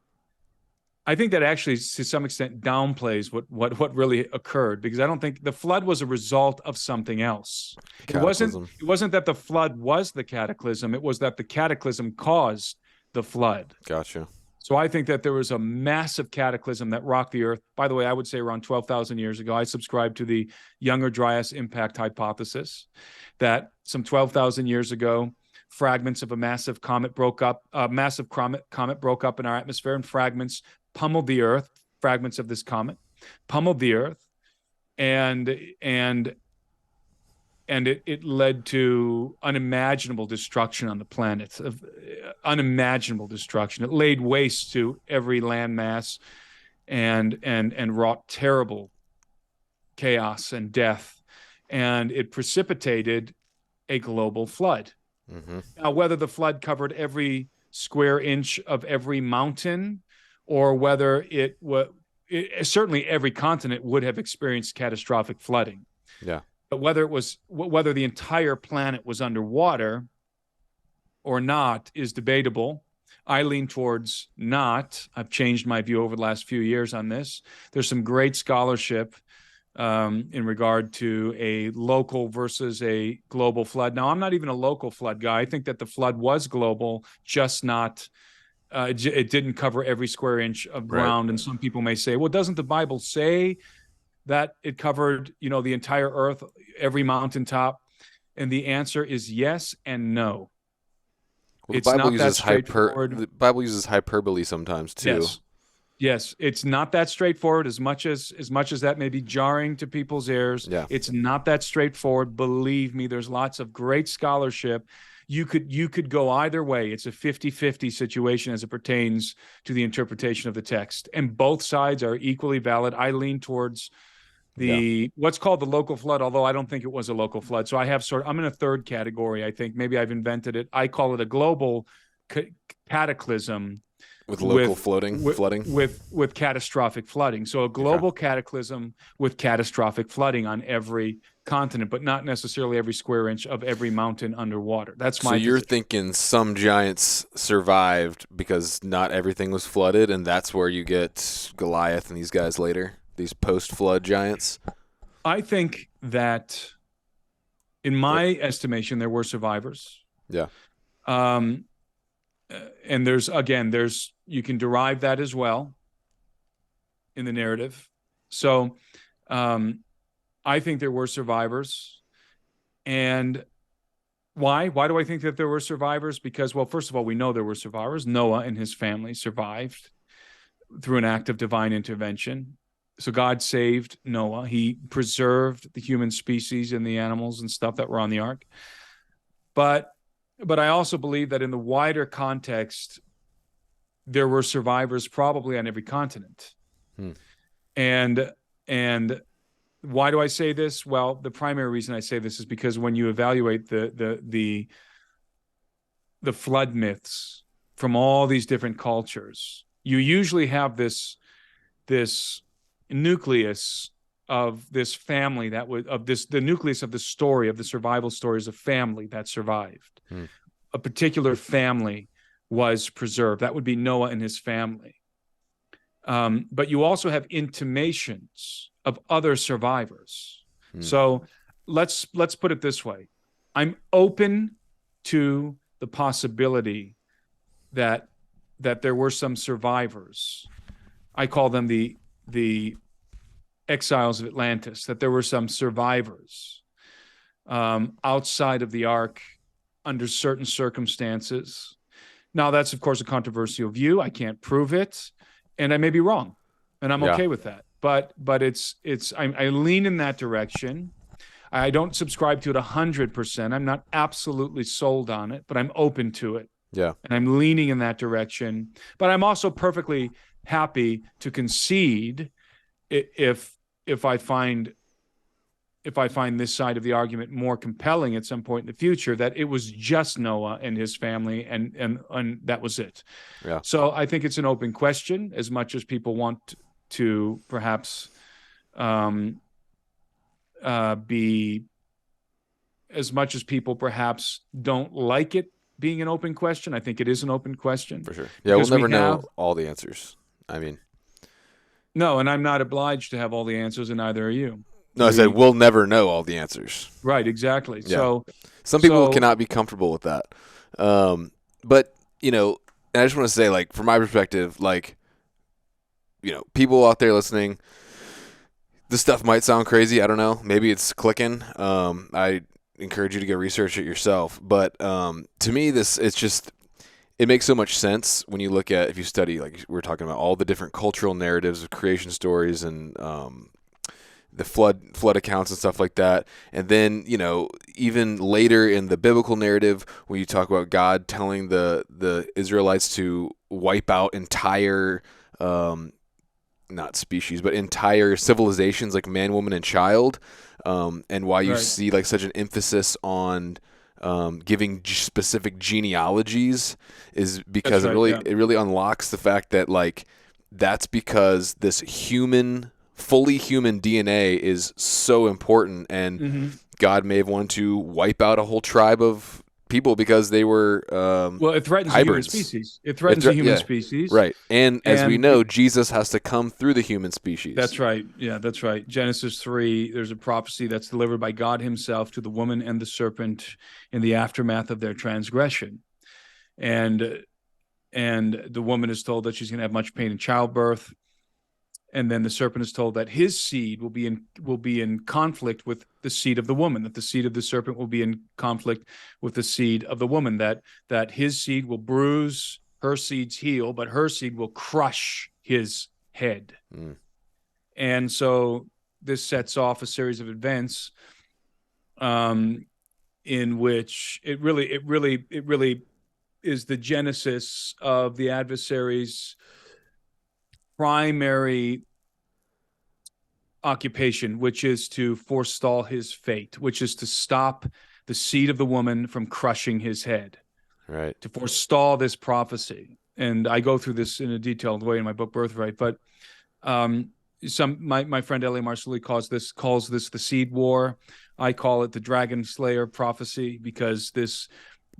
I think that actually to some extent downplays what really occurred, because I don't think the flood was a result of something else. It wasn't that the flood was the cataclysm. It was that the cataclysm caused the flood. Gotcha. So I think that there was a massive cataclysm that rocked the earth. By the way, I would say around 12,000 years ago. I subscribe to the Younger Dryas impact hypothesis that some 12,000 years ago, fragments of a massive comet broke up. Comet broke up in our atmosphere, and fragments pummeled the earth. Fragments of this comet pummeled the earth, and it led to unimaginable destruction on the planet, unimaginable destruction. It laid waste to every landmass and wrought terrible chaos and death. And it precipitated a global flood. Mm-hmm. Now, whether the flood covered every square inch of every mountain, or whether certainly every continent would have experienced catastrophic flooding. Yeah. But whether the entire planet was underwater or not is debatable. I lean towards not. I've changed my view over the last few years on this. There's some great scholarship in regard to a local versus a global flood. Now, I'm not even a local flood guy. I think that the flood was global, just not. It didn't cover every square inch of ground. Right. And some people may say, well, doesn't the Bible say that it covered, the entire earth, every mountaintop? And the answer is yes and no. Well, the Bible uses the Bible uses hyperbole sometimes too. Yes, it's not that straightforward. As much as that may be jarring to people's ears, yeah. It's not that straightforward. Believe me, there's lots of great scholarship. You could go either way. It's a 50-50 situation as it pertains to the interpretation of the text, and both sides are equally valid. I lean towards what's called the local flood, although I don't think it was a local flood. So I'm in a third category. I think maybe I've invented it. I call it a global cataclysm with local flooding with catastrophic flooding. So a global cataclysm with catastrophic flooding on every continent, but not necessarily every square inch of every mountain underwater. That's my So you're thinking some giants survived because not everything was flooded, and that's where you get Goliath and these guys later, these post-flood giants? I think that, in my estimation, there were survivors. Yeah. And there's you can derive that as well in the narrative. So I think there were survivors. And why? Why do I think that there were survivors? Because, well, first of all, we know there were survivors. Noah and his family survived through an act of divine intervention. So God saved Noah. He preserved the human species and the animals and stuff that were on the ark. But I also believe that in the wider context, there were survivors probably on every continent. And why do I say this? Well, the primary reason I say this is because when you evaluate the flood myths from all these different cultures, you usually have this nucleus of this family the nucleus of the story, of the survival stories of family that survived. A particular family was preserved. That would be Noah and his family. But you also have intimations of other survivors. So let's put it this way. I'm open to the possibility that there were some survivors. I call them the exiles of Atlantis, that there were some survivors outside of the ark under certain circumstances. Now, that's, of course, a controversial view. I can't prove it, and I may be wrong, and I'm okay with that. But I lean in that direction. I don't subscribe to it 100%. I'm not absolutely sold on it, but I'm open to it. Yeah. And I'm leaning in that direction. But I'm also perfectly happy to concede if I find this side of the argument more compelling at some point in the future, that it was just Noah and his family and that was it. Yeah. So I think it's an open question, as much as people want to perhaps as much as people perhaps don't like it being an open question. I think it is an open question. For sure. Yeah, we'll never know all the answers. I mean, no, and I'm not obliged to have all the answers, and neither are you. No, I said we'll never know all the answers. Right, exactly. Yeah. So some people cannot be comfortable with that. But, and I just want to say, like, from my perspective, like, people out there listening, this stuff might sound crazy. I don't know. Maybe it's clicking. I encourage you to go research it yourself. But to me, it makes so much sense when you look at, if you study, like we were talking about, all the different cultural narratives of creation stories and the flood accounts and stuff like that. And then, even later in the biblical narrative, when you talk about God telling the Israelites to wipe out entire, not species, but entire civilizations, like man, woman, and child, and why you see like such an emphasis on giving specific genealogies is because it really unlocks the fact that, like, that's because this fully human DNA is so important, and God may have wanted to wipe out a whole tribe of people because they were it threatens hybrids. The human species. It threatens the human species. Right. And as we know, Jesus has to come through the human species. That's right. Yeah, that's right. Genesis 3, there's a prophecy that's delivered by God himself to the woman and the serpent in the aftermath of their transgression. And the woman is told that she's going to have much pain in childbirth. And then the serpent is told that his seed will be in conflict with the seed of the woman, that the seed of the serpent will be in conflict with the seed of the woman, that his seed will bruise her seed's heel, but her seed will crush his head. And so this sets off a series of events in which it really is the genesis of the adversary's primary occupation, which is to forestall his fate, which is to stop the seed of the woman from crushing his head, right? To forestall this prophecy. And I go through this in a detailed way in my book Birthright. But my friend L.A. Marsali calls this the seed war. I call it the Dragon Slayer prophecy, because this,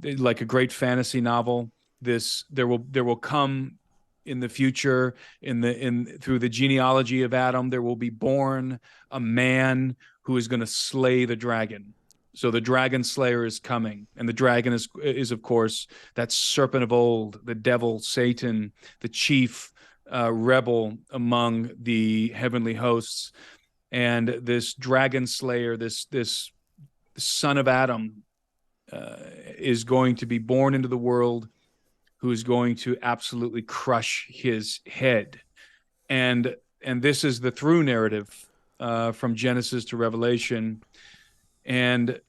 like a great fantasy novel, there will come in the future, through the genealogy of Adam, there will be born a man who is going to slay the dragon. So the dragon slayer is coming, and the dragon is of course that serpent of old, the devil, Satan, the chief rebel among the heavenly hosts. And this dragon slayer, this son of Adam, is going to be born into the world, who is going to absolutely crush his head. And this is the through narrative from Genesis to Revelation. And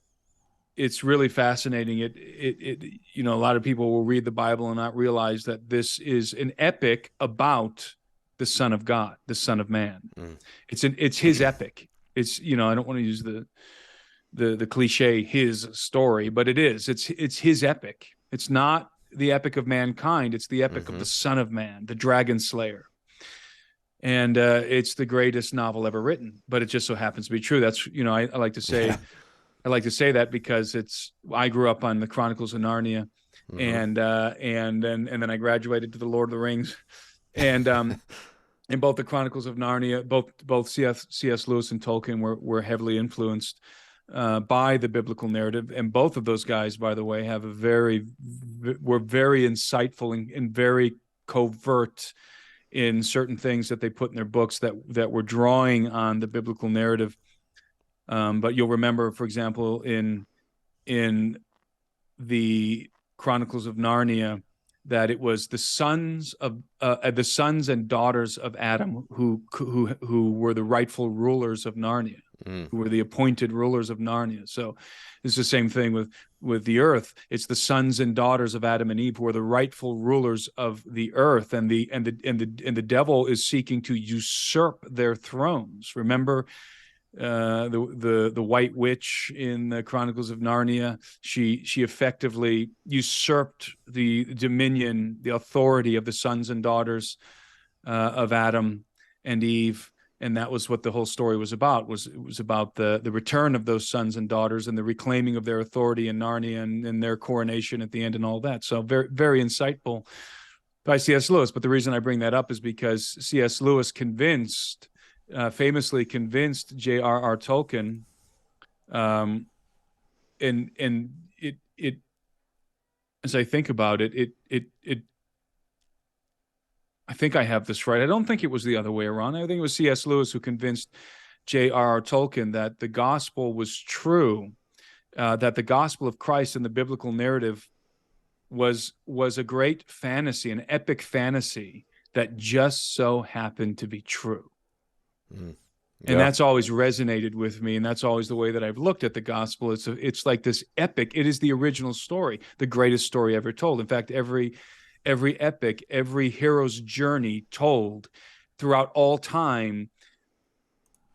it's really fascinating. A lot of people will read the Bible and not realize that this is an epic about the Son of God, the Son of Man. It's his epic. It's, I don't want to use the cliche, his story, but it's his epic. It's not the epic of mankind. It's the epic of the Son of Man, the Dragon Slayer. And it's the greatest novel ever written, but it just so happens to be true. That's, I like to say, I like to say that because I grew up on the Chronicles of Narnia, and then I graduated to the Lord of the Rings, and in both the Chronicles of Narnia, both C.S. Lewis and Tolkien were heavily influenced by the biblical narrative, and both of those guys, by the way, were very insightful and very covert in certain things that they put in their books that were drawing on the biblical narrative. But you'll remember, for example, in the Chronicles of Narnia, that it was the sons and daughters of Adam who were the rightful rulers of Narnia, who were the appointed rulers of Narnia. So it's the same thing with the earth. It's the sons and daughters of Adam and Eve who are the rightful rulers of the earth, and the devil is seeking to usurp their thrones. Remember, the White Witch in the Chronicles of Narnia, she effectively usurped the dominion, the authority of the sons and daughters of Adam and Eve, and that was what the whole story was about. It was about the return of those sons and daughters and the reclaiming of their authority in Narnia and their coronation at the end and all that. So very, very insightful by C.S. Lewis. But the reason I bring that up is because C.S. Lewis famously convinced J.R.R. Tolkien, and it as I think about it, I think I have this right. I don't think it was the other way around. I think it was C.S. Lewis who convinced J.R.R. Tolkien that the gospel was true, that the gospel of Christ and the biblical narrative was a great fantasy, an epic fantasy that just so happened to be true. And that's always resonated with me, and that's always the way that I've looked at the gospel. It's like this epic. It is the original story, the greatest story ever told. In fact, every epic, every hero's journey told throughout all time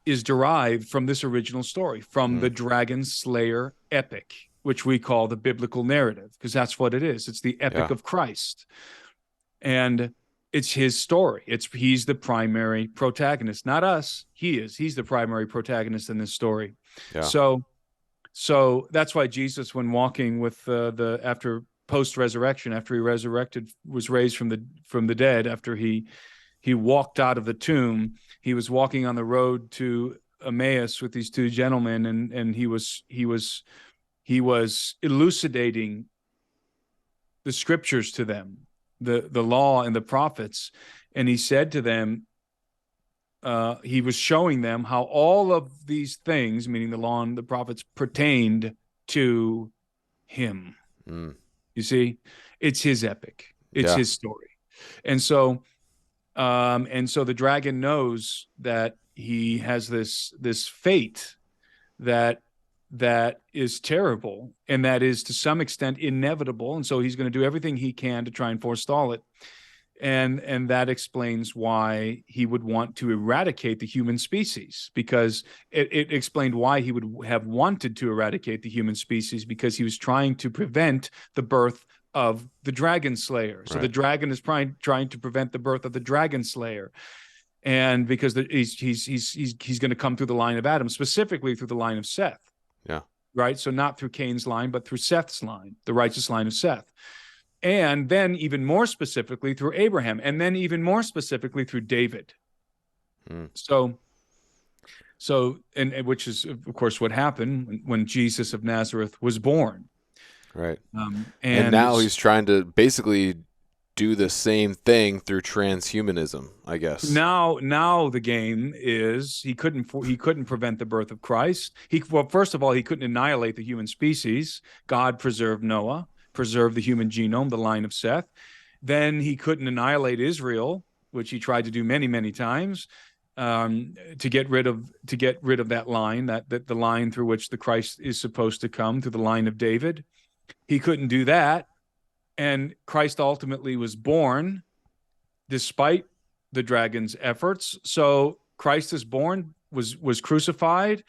is derived from this original story, from the Dragon Slayer epic, which we call the biblical narrative, because that's what it is. It's the epic of Christ. And it's his story. He's the primary protagonist, not us. He's the primary protagonist in this story. Yeah. So that's why Jesus, when walking with after post-resurrection, after he was raised from the dead, after he walked out of the tomb, he was walking on the road to Emmaus with these two gentlemen, and he was elucidating the scriptures to them, the law and the prophets, and he said to them, he was showing them how all of these things, meaning the law and the prophets, pertained to him. You see, it's his epic, it's his story, and so the dragon knows that he has this fate that is terrible, and that is to some extent inevitable, and so he's going to do everything he can to try and forestall it. And that explains why he would want to eradicate the human species, because it explained why he would have wanted to eradicate the human species, because he was trying to prevent the birth of the dragon slayer. So the dragon is trying to prevent the birth of the dragon slayer. And because he's going to come through the line of Adam, specifically through the line of Seth. Yeah. Right. So not through Cain's line, but through Seth's line, the righteous line of Seth. And then even more specifically through Abraham, and then even more specifically through David. So, and which is, of course, what happened when Jesus of Nazareth was born. Right. And now he's trying to basically do the same thing through transhumanism, I guess. Now the game is he couldn't prevent the birth of Christ. Well, first of all, he couldn't annihilate the human species. God preserved Noah, preserved the human genome, the line of Seth. Then he couldn't annihilate Israel, which he tried to do many, many times, to get rid of that line, that the line through which the Christ is supposed to come, through the line of David. He couldn't do that. And Christ ultimately was born despite the dragon's efforts. So Christ is born, was crucified,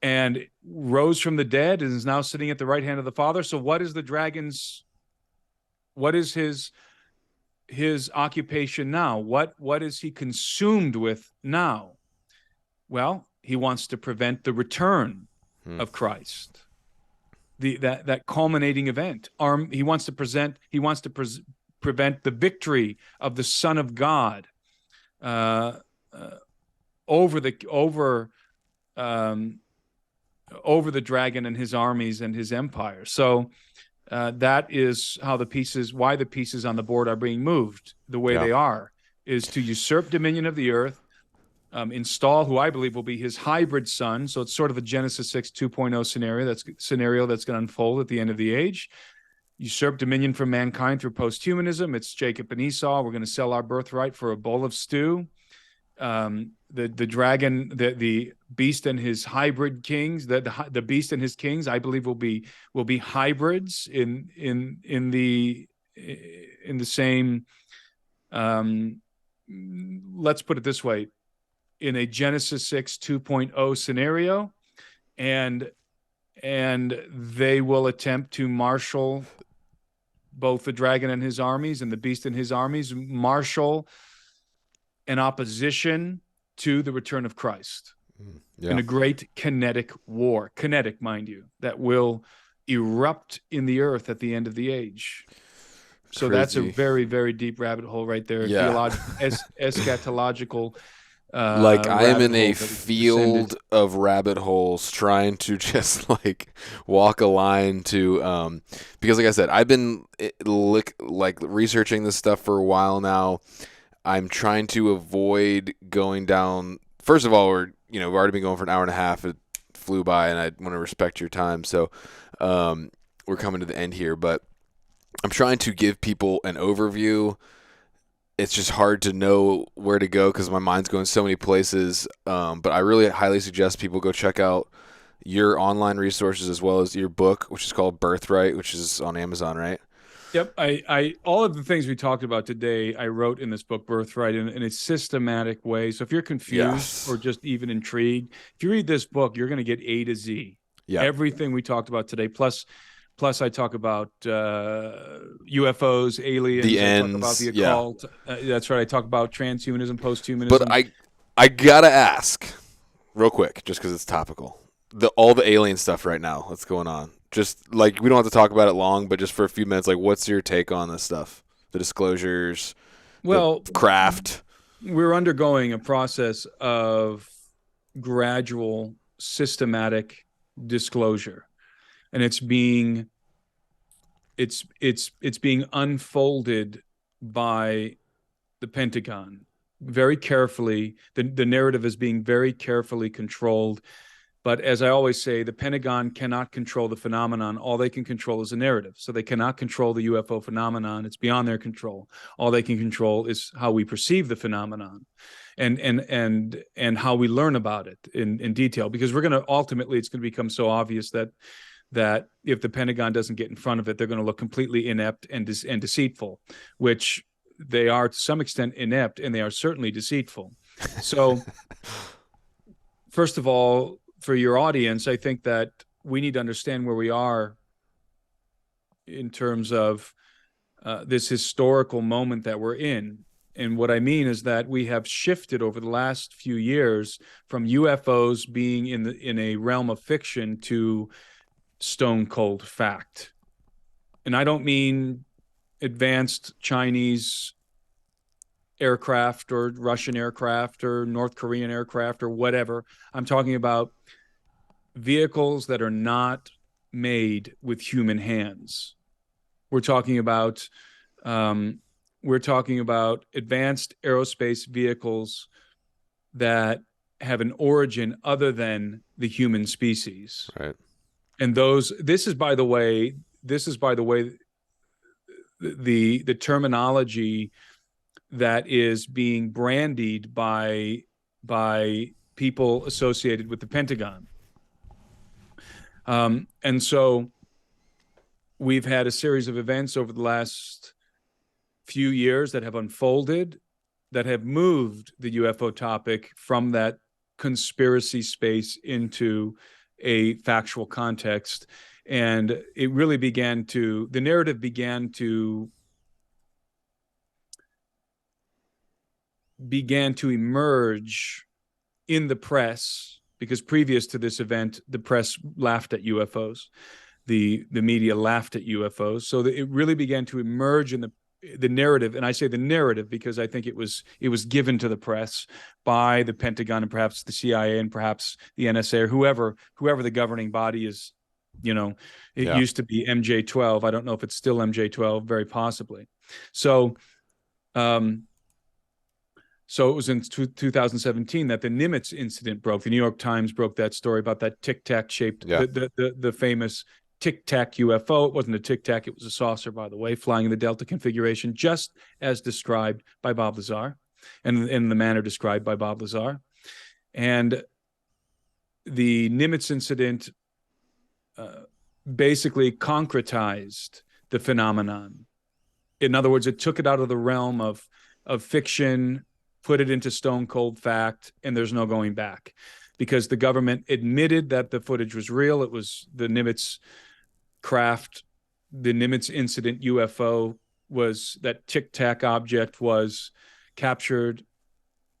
and rose from the dead, and is now sitting at the right hand of the Father. So what is his occupation now? What is he consumed with now? Well, he wants to prevent the return of Christ. That culminating event. He wants to prevent the victory of the Son of God over the dragon and his armies and his empire. So that is why the pieces on the board are being moved the way they are, is to usurp dominion of the earth, install who I believe will be his hybrid son. So it's sort of a Genesis 6 2.0 scenario that's going to unfold at the end of the age. Usurp dominion from mankind through posthumanism. It's Jacob and Esau. We're going to sell our birthright for a bowl of stew. The dragon, the beast and his hybrid kings, the beast and his kings, I believe will be hybrids in the same. Let's put it this way. In a Genesis 6 2.0 scenario, and they will attempt to marshal both the dragon and his armies and the beast and his armies, marshal an opposition to the return of Christ in a great kinetic war, mind you, that will erupt in the earth at the end of the age. So that's a very, very deep rabbit hole right there. Eschatological. Like I am in a field of rabbit holes trying to just like walk a line to because like I said, I've been researching this stuff for a while now. I'm trying to avoid going down. First of all, we've already been going for an hour and a half. It flew by, and I want to respect your time. So we're coming to the end here, but I'm trying to give people an overview. It's just hard to know where to go because my mind's going so many places. But I really highly suggest people go check out your online resources as well as your book, which is called Birthright, which is on Amazon, right? Yep. I all of the things we talked about today, I wrote in this book, Birthright, in a systematic way. So if you're confused or just even intrigued, if you read this book, you're going to get A to Z. Yeah. Everything we talked about today, plus I talk about UFOs, aliens. The ends. I talk about the occult. That's right. I talk about transhumanism, posthumanism. But I gotta ask, real quick, just because it's topical. All the alien stuff right now that's going on. Just like we don't have to talk about it long, but just for a few minutes, like what's your take on this stuff? The disclosures, the craft. We're undergoing a process of gradual, systematic disclosure. And it's being unfolded by the Pentagon very carefully. The narrative is being very carefully controlled. But as I always say, the Pentagon cannot control the phenomenon. All they can control is the narrative. So they cannot control the UFO phenomenon. It's beyond their control. All they can control is how we perceive the phenomenon and how we learn about it in detail. Because it's going to become so obvious that if the Pentagon doesn't get in front of it, they're going to look completely inept and deceitful, which they are to some extent inept, and they are certainly deceitful. So first of all, for your audience, I think that we need to understand where we are in terms of this historical moment that we're in. And what I mean is that we have shifted over the last few years from UFOs being in a realm of fiction to stone cold fact. And I don't mean advanced Chinese aircraft or Russian aircraft or North Korean aircraft or whatever. I'm talking about vehicles that are not made with human hands. We're talking about advanced aerospace vehicles that have an origin other than the human species. Right. And this is by the way the terminology that is being brandied by people associated with the Pentagon. And so we've had a series of events over the last few years that have unfolded, that have moved the UFO topic from that conspiracy space into a factual context. And it really the narrative began to emerge in the press, because previous to this event, the press laughed at UFOs. The media laughed at UFOs. So it really began to emerge in the narrative. And I say the narrative because I think it was given to the press by the Pentagon and perhaps the CIA and perhaps the NSA or whoever the governing body is. Used to be MJ-12. I don't know if it's still MJ-12, very possibly. So it was in 2017 that the Nimitz incident broke. The New York Times broke that story about that tic-tac shaped, the famous tic-tac UFO. It wasn't a tic-tac, it was a saucer, by the way, flying in the Delta configuration, just as described by Bob Lazar, and in the manner described by Bob Lazar. And the Nimitz incident basically concretized the phenomenon. In other words, it took it out of the realm of fiction, put it into stone cold fact, and there's no going back, because the government admitted that the footage was real. It was the Nimitz craft, the Nimitz incident UFO was that tic-tac object was captured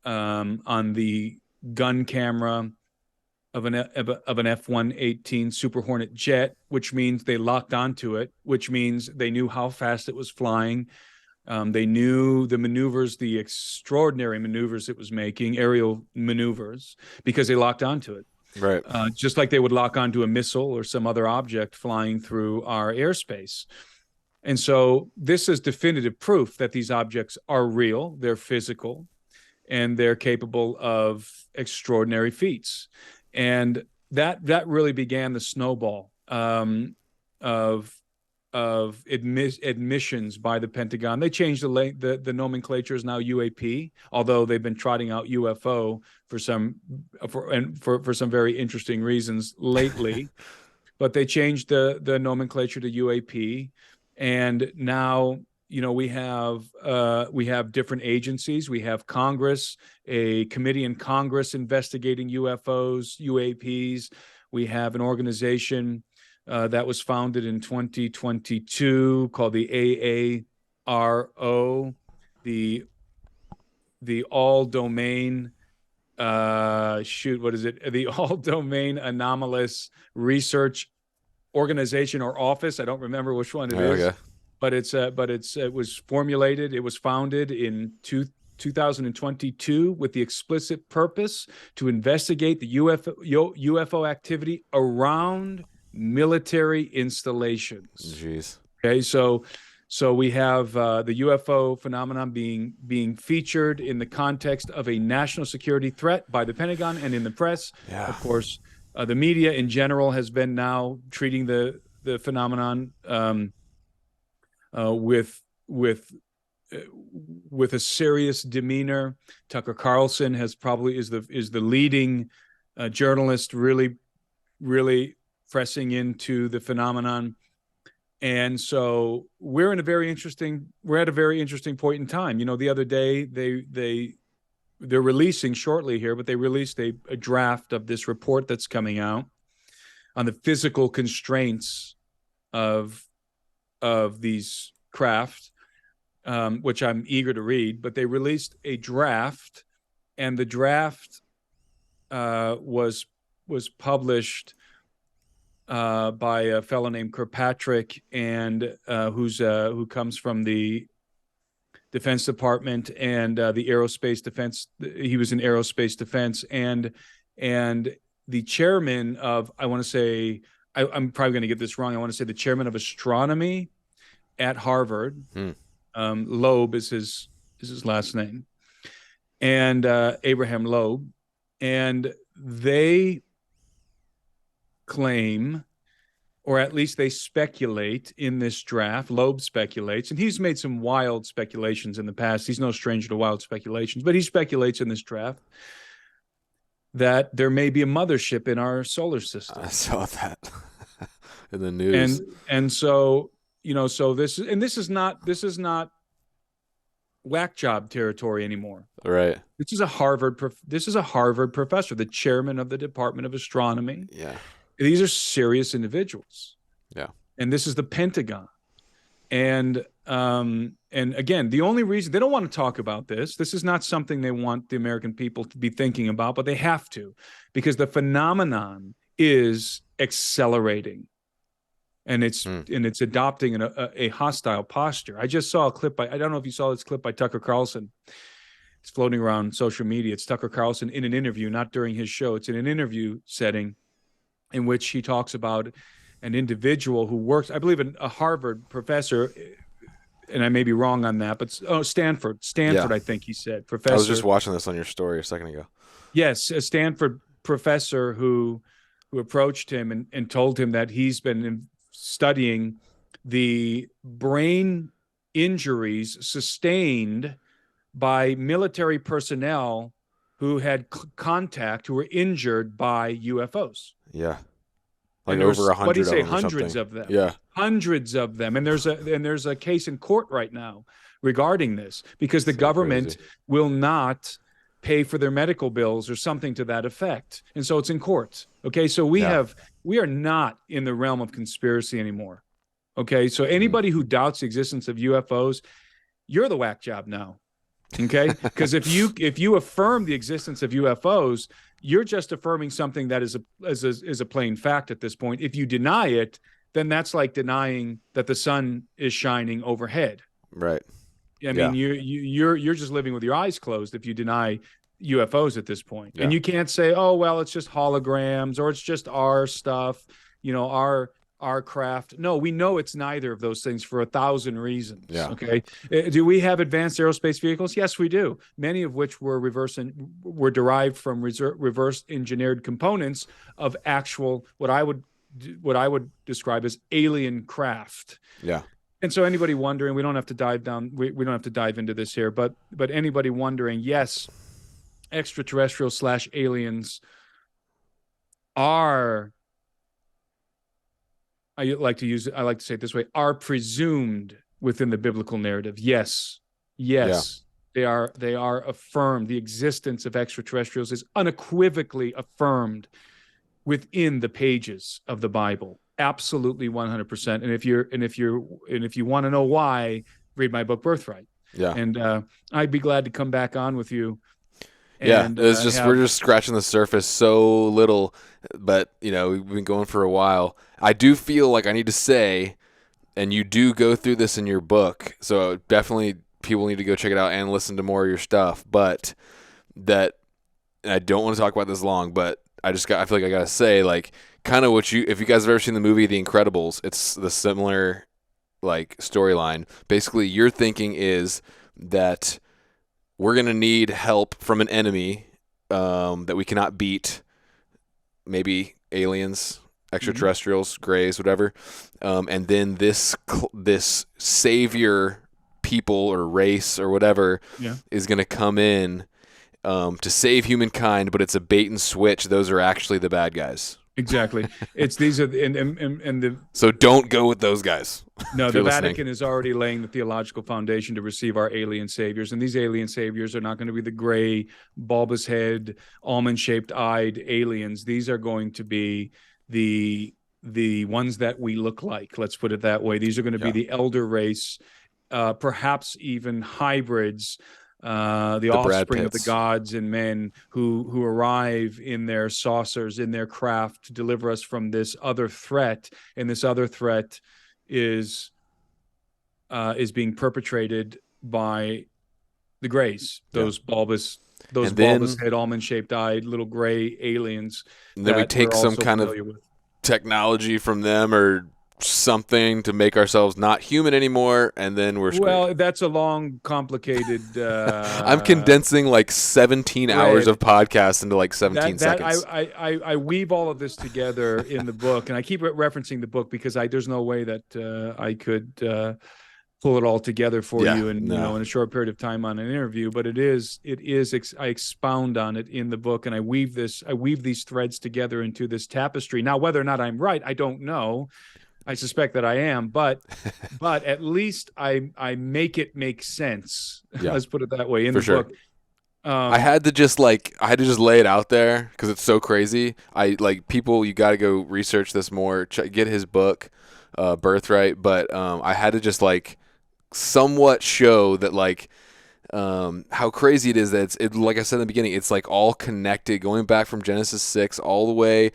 on the gun camera of an F-118 Super Hornet jet, which means they locked onto it, which means they knew how fast it was flying. They knew the maneuvers, the extraordinary maneuvers it was making, aerial maneuvers, because they locked onto it. Right. Just like they would lock onto a missile or some other object flying through our airspace. And so this is definitive proof that these objects are real, they're physical, and they're capable of extraordinary feats. And that really began the snowball of admissions by the Pentagon. They changed the nomenclature is now UAP, although they've been trotting out UFO for some very interesting reasons lately. But they changed the nomenclature to UAP, and now we have different agencies. We have Congress, a committee in Congress investigating UFOs, UAPs. We have an organization that was founded in 2022 called the AARO, the All Domain the All Domain Anomalous Research Organization or Office. I don't remember which one it is. Okay. But it was formulated. It was founded in 2022 with the explicit purpose to investigate the UFO activity around military installations. Jeez. Okay, so we have the UFO phenomenon being featured in the context of a national security threat by the Pentagon and in the press. Yeah. Of course, the media in general has been now treating the phenomenon with a serious demeanor. Tucker Carlson is the leading journalist, really pressing into the phenomenon. And so we're at a very interesting point in time. The other day they're releasing shortly here, but they released a draft of this report that's coming out on the physical constraints of these craft, which I'm eager to read. But they released a draft, and the draft was published by a fellow named Kirkpatrick, and who comes from the Defense Department and the aerospace defense. He was in aerospace defense, and the chairman of, I want to say, I'm probably going to get this wrong, I want to say the chairman of astronomy at Harvard. Loeb is his last name, and Abraham Loeb, and they claim, or at least they speculate in this draft. Loeb speculates, and he's made some wild speculations in the past. He's no stranger to wild speculations, but he speculates in this draft that there may be a mothership in our solar system. I saw that in the news. And so, so this is not whack job territory anymore. Right. This is a Harvard professor, the chairman of the Department of Astronomy. Yeah. These are serious individuals. Yeah. And this is the Pentagon. And again, the only reason they don't want to talk about this is not something they want the American people to be thinking about, but they have to, because the phenomenon is accelerating, and it's adopting a hostile posture. I just saw a clip I don't know if you saw this clip by Tucker Carlson. It's floating around social media. It's Tucker Carlson in an interview, not during his show. It's in an interview setting in which he talks about an individual who works, I believe, a Harvard professor, and I may be wrong on that, but Stanford, yeah. I think he said, professor. I was just watching this on your story a second ago. Yes, a Stanford professor who approached him and told him that he's been studying the brain injuries sustained by military personnel who had who were injured by UFOs. Yeah. Like over 100 what do you say, of them. Hundreds of them. Yeah. Hundreds of them. And there's a case in court right now regarding this, because the government will not pay for their medical bills or something to that effect. And so it's in court. Okay. So we are not in the realm of conspiracy anymore. Okay. So anybody who doubts the existence of UFOs, you're the whack job now. Okay. Because if you affirm the existence of UFOs, you're just affirming something that is a plain fact at this point. If you deny it, then that's like denying that the sun is shining overhead. Right. I mean, you're just living with your eyes closed if you deny UFOs at this point. Yeah. And you can't say, oh, well, it's just holograms, or it's just our stuff, our craft. No, we know it's neither of those things for 1,000 reasons. Yeah. Okay. Do we have advanced aerospace vehicles? Yes, we do. Many of which were derived from reverse engineered components of actual, what I would describe as alien craft. Yeah. And so anybody wondering, we don't have to dive down. We don't have to dive into this here, but anybody wondering, yes, extraterrestrial / aliens are, I like to say it this way, are presumed within the biblical narrative. Yes. Yeah. They are affirmed. The existence of extraterrestrials is unequivocally affirmed within the pages of the Bible. Absolutely 100%. And if you want to know why, read my book Birthright. Yeah. And I'd be glad to come back on with you. And, it's just we're just scratching the surface so little, but we've been going for a while. I do feel like I need to say, and you do go through this in your book, so definitely people need to go check it out and listen to more of your stuff. But that, and I don't want to talk about this long, but I feel like I gotta say, like, kind of if you guys have ever seen the movie The Incredibles, it's the similar like storyline. Basically, your thinking is that we're going to need help from an enemy that we cannot beat, maybe aliens, extraterrestrials, grays, whatever. And then this savior people or race or whatever is going to come in to save humankind, but it's a bait and switch. Those are actually the bad guys. Exactly. It's these are and the so don't go with those guys. No, the Vatican is already laying the theological foundation to receive our alien saviors, and these alien saviors are not going to be the gray, bulbous head, almond-shaped eyed aliens. These are going to be the ones that we look like. Let's put it that way. These are going to be the elder race, perhaps even hybrids. The offspring of the gods and men who arrive in their saucers, in their craft, to deliver us from this other threat. And this other threat is being perpetrated by the Greys, those bulbous head, almond-shaped eyed little gray aliens. And then we take some kind of technology from them or something to make ourselves not human anymore, and then we're screwed. Well, that's a long, complicated I'm condensing like 17 hours of podcast into like 17 seconds. I weave all of this together in the book, and I keep referencing the book because there's no way that I could pull it all together for you in a short period of time on an interview. But I expound on it in the book, and I weave these threads together into this tapestry. Now, whether or not I'm right, I don't know. I suspect that I am, but at least I make it make sense. Yeah. Let's put it that way in the book. I had to just lay it out there because it's so crazy. People, you got to go research this more. Get his book, Birthright. But I had to just somewhat show that how crazy it is that it's like I said in the beginning, it's all connected, going back from Genesis 6 all the way.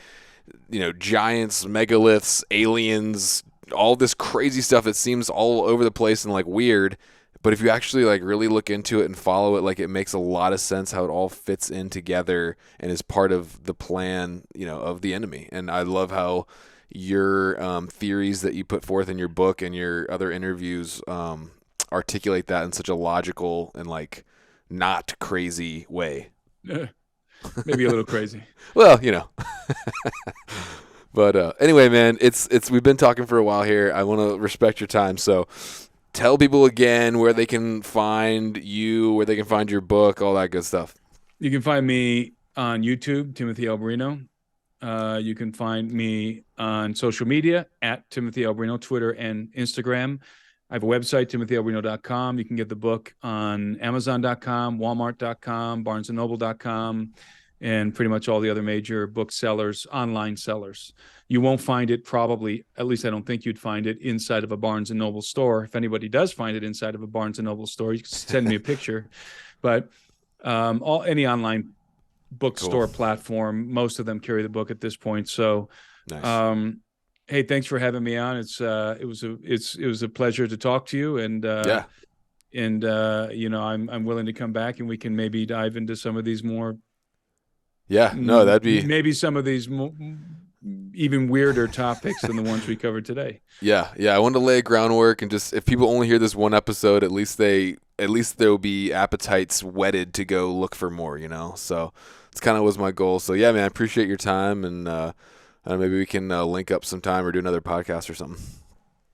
Giants, megaliths, aliens, all this crazy stuff. It seems all over the place and weird, but if you actually really look into it and follow it, it makes a lot of sense how it all fits in together and is part of the plan, of the enemy. And I love how your theories that you put forth in your book and your other interviews articulate that in such a logical and not crazy way. Maybe a little crazy. Well, But anyway, man, it's we've been talking for a while here. I want to respect your time, so tell people again where they can find you, where they can find your book, all that good stuff. You can find me on YouTube, Timothy Alberino. You can find me on social media at Timothy Alberino, Twitter and Instagram. I have a website, timothyalberino.com. You can get the book on Amazon.com, Walmart.com, BarnesandNoble.com, and pretty much all the other major booksellers, online sellers. You won't find it probably, at least I don't think you'd find it, inside of a Barnes & Noble store. If anybody does find it inside of a Barnes & Noble store, you can send me a picture. But any online bookstore platform, most of them carry the book at this point. So nice. Hey, thanks for having me on. It was a pleasure to talk to you, and I'm willing to come back and we can maybe dive into some of these more. Yeah, no, that'd be maybe some of these even weirder topics than the ones we covered today. Yeah. I wanted to lay a groundwork, and just if people only hear this one episode, at least there'll be appetites whetted to go look for more. So it's kind of was my goal. So yeah, man, I appreciate your time, and maybe we can link up sometime or do another podcast or something.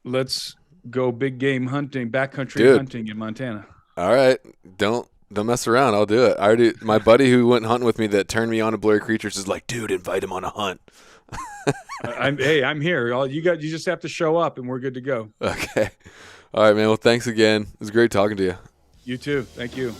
Let's go big game hunting, backcountry hunting in Montana. All right. Don't mess around. I'll do it. My buddy who went hunting with me that turned me on to Blurry Creatures is like, dude, invite him on a hunt. I'm here. You just have to show up and we're good to go. Okay. All right, man. Well, thanks again. It was great talking to you. You too. Thank you.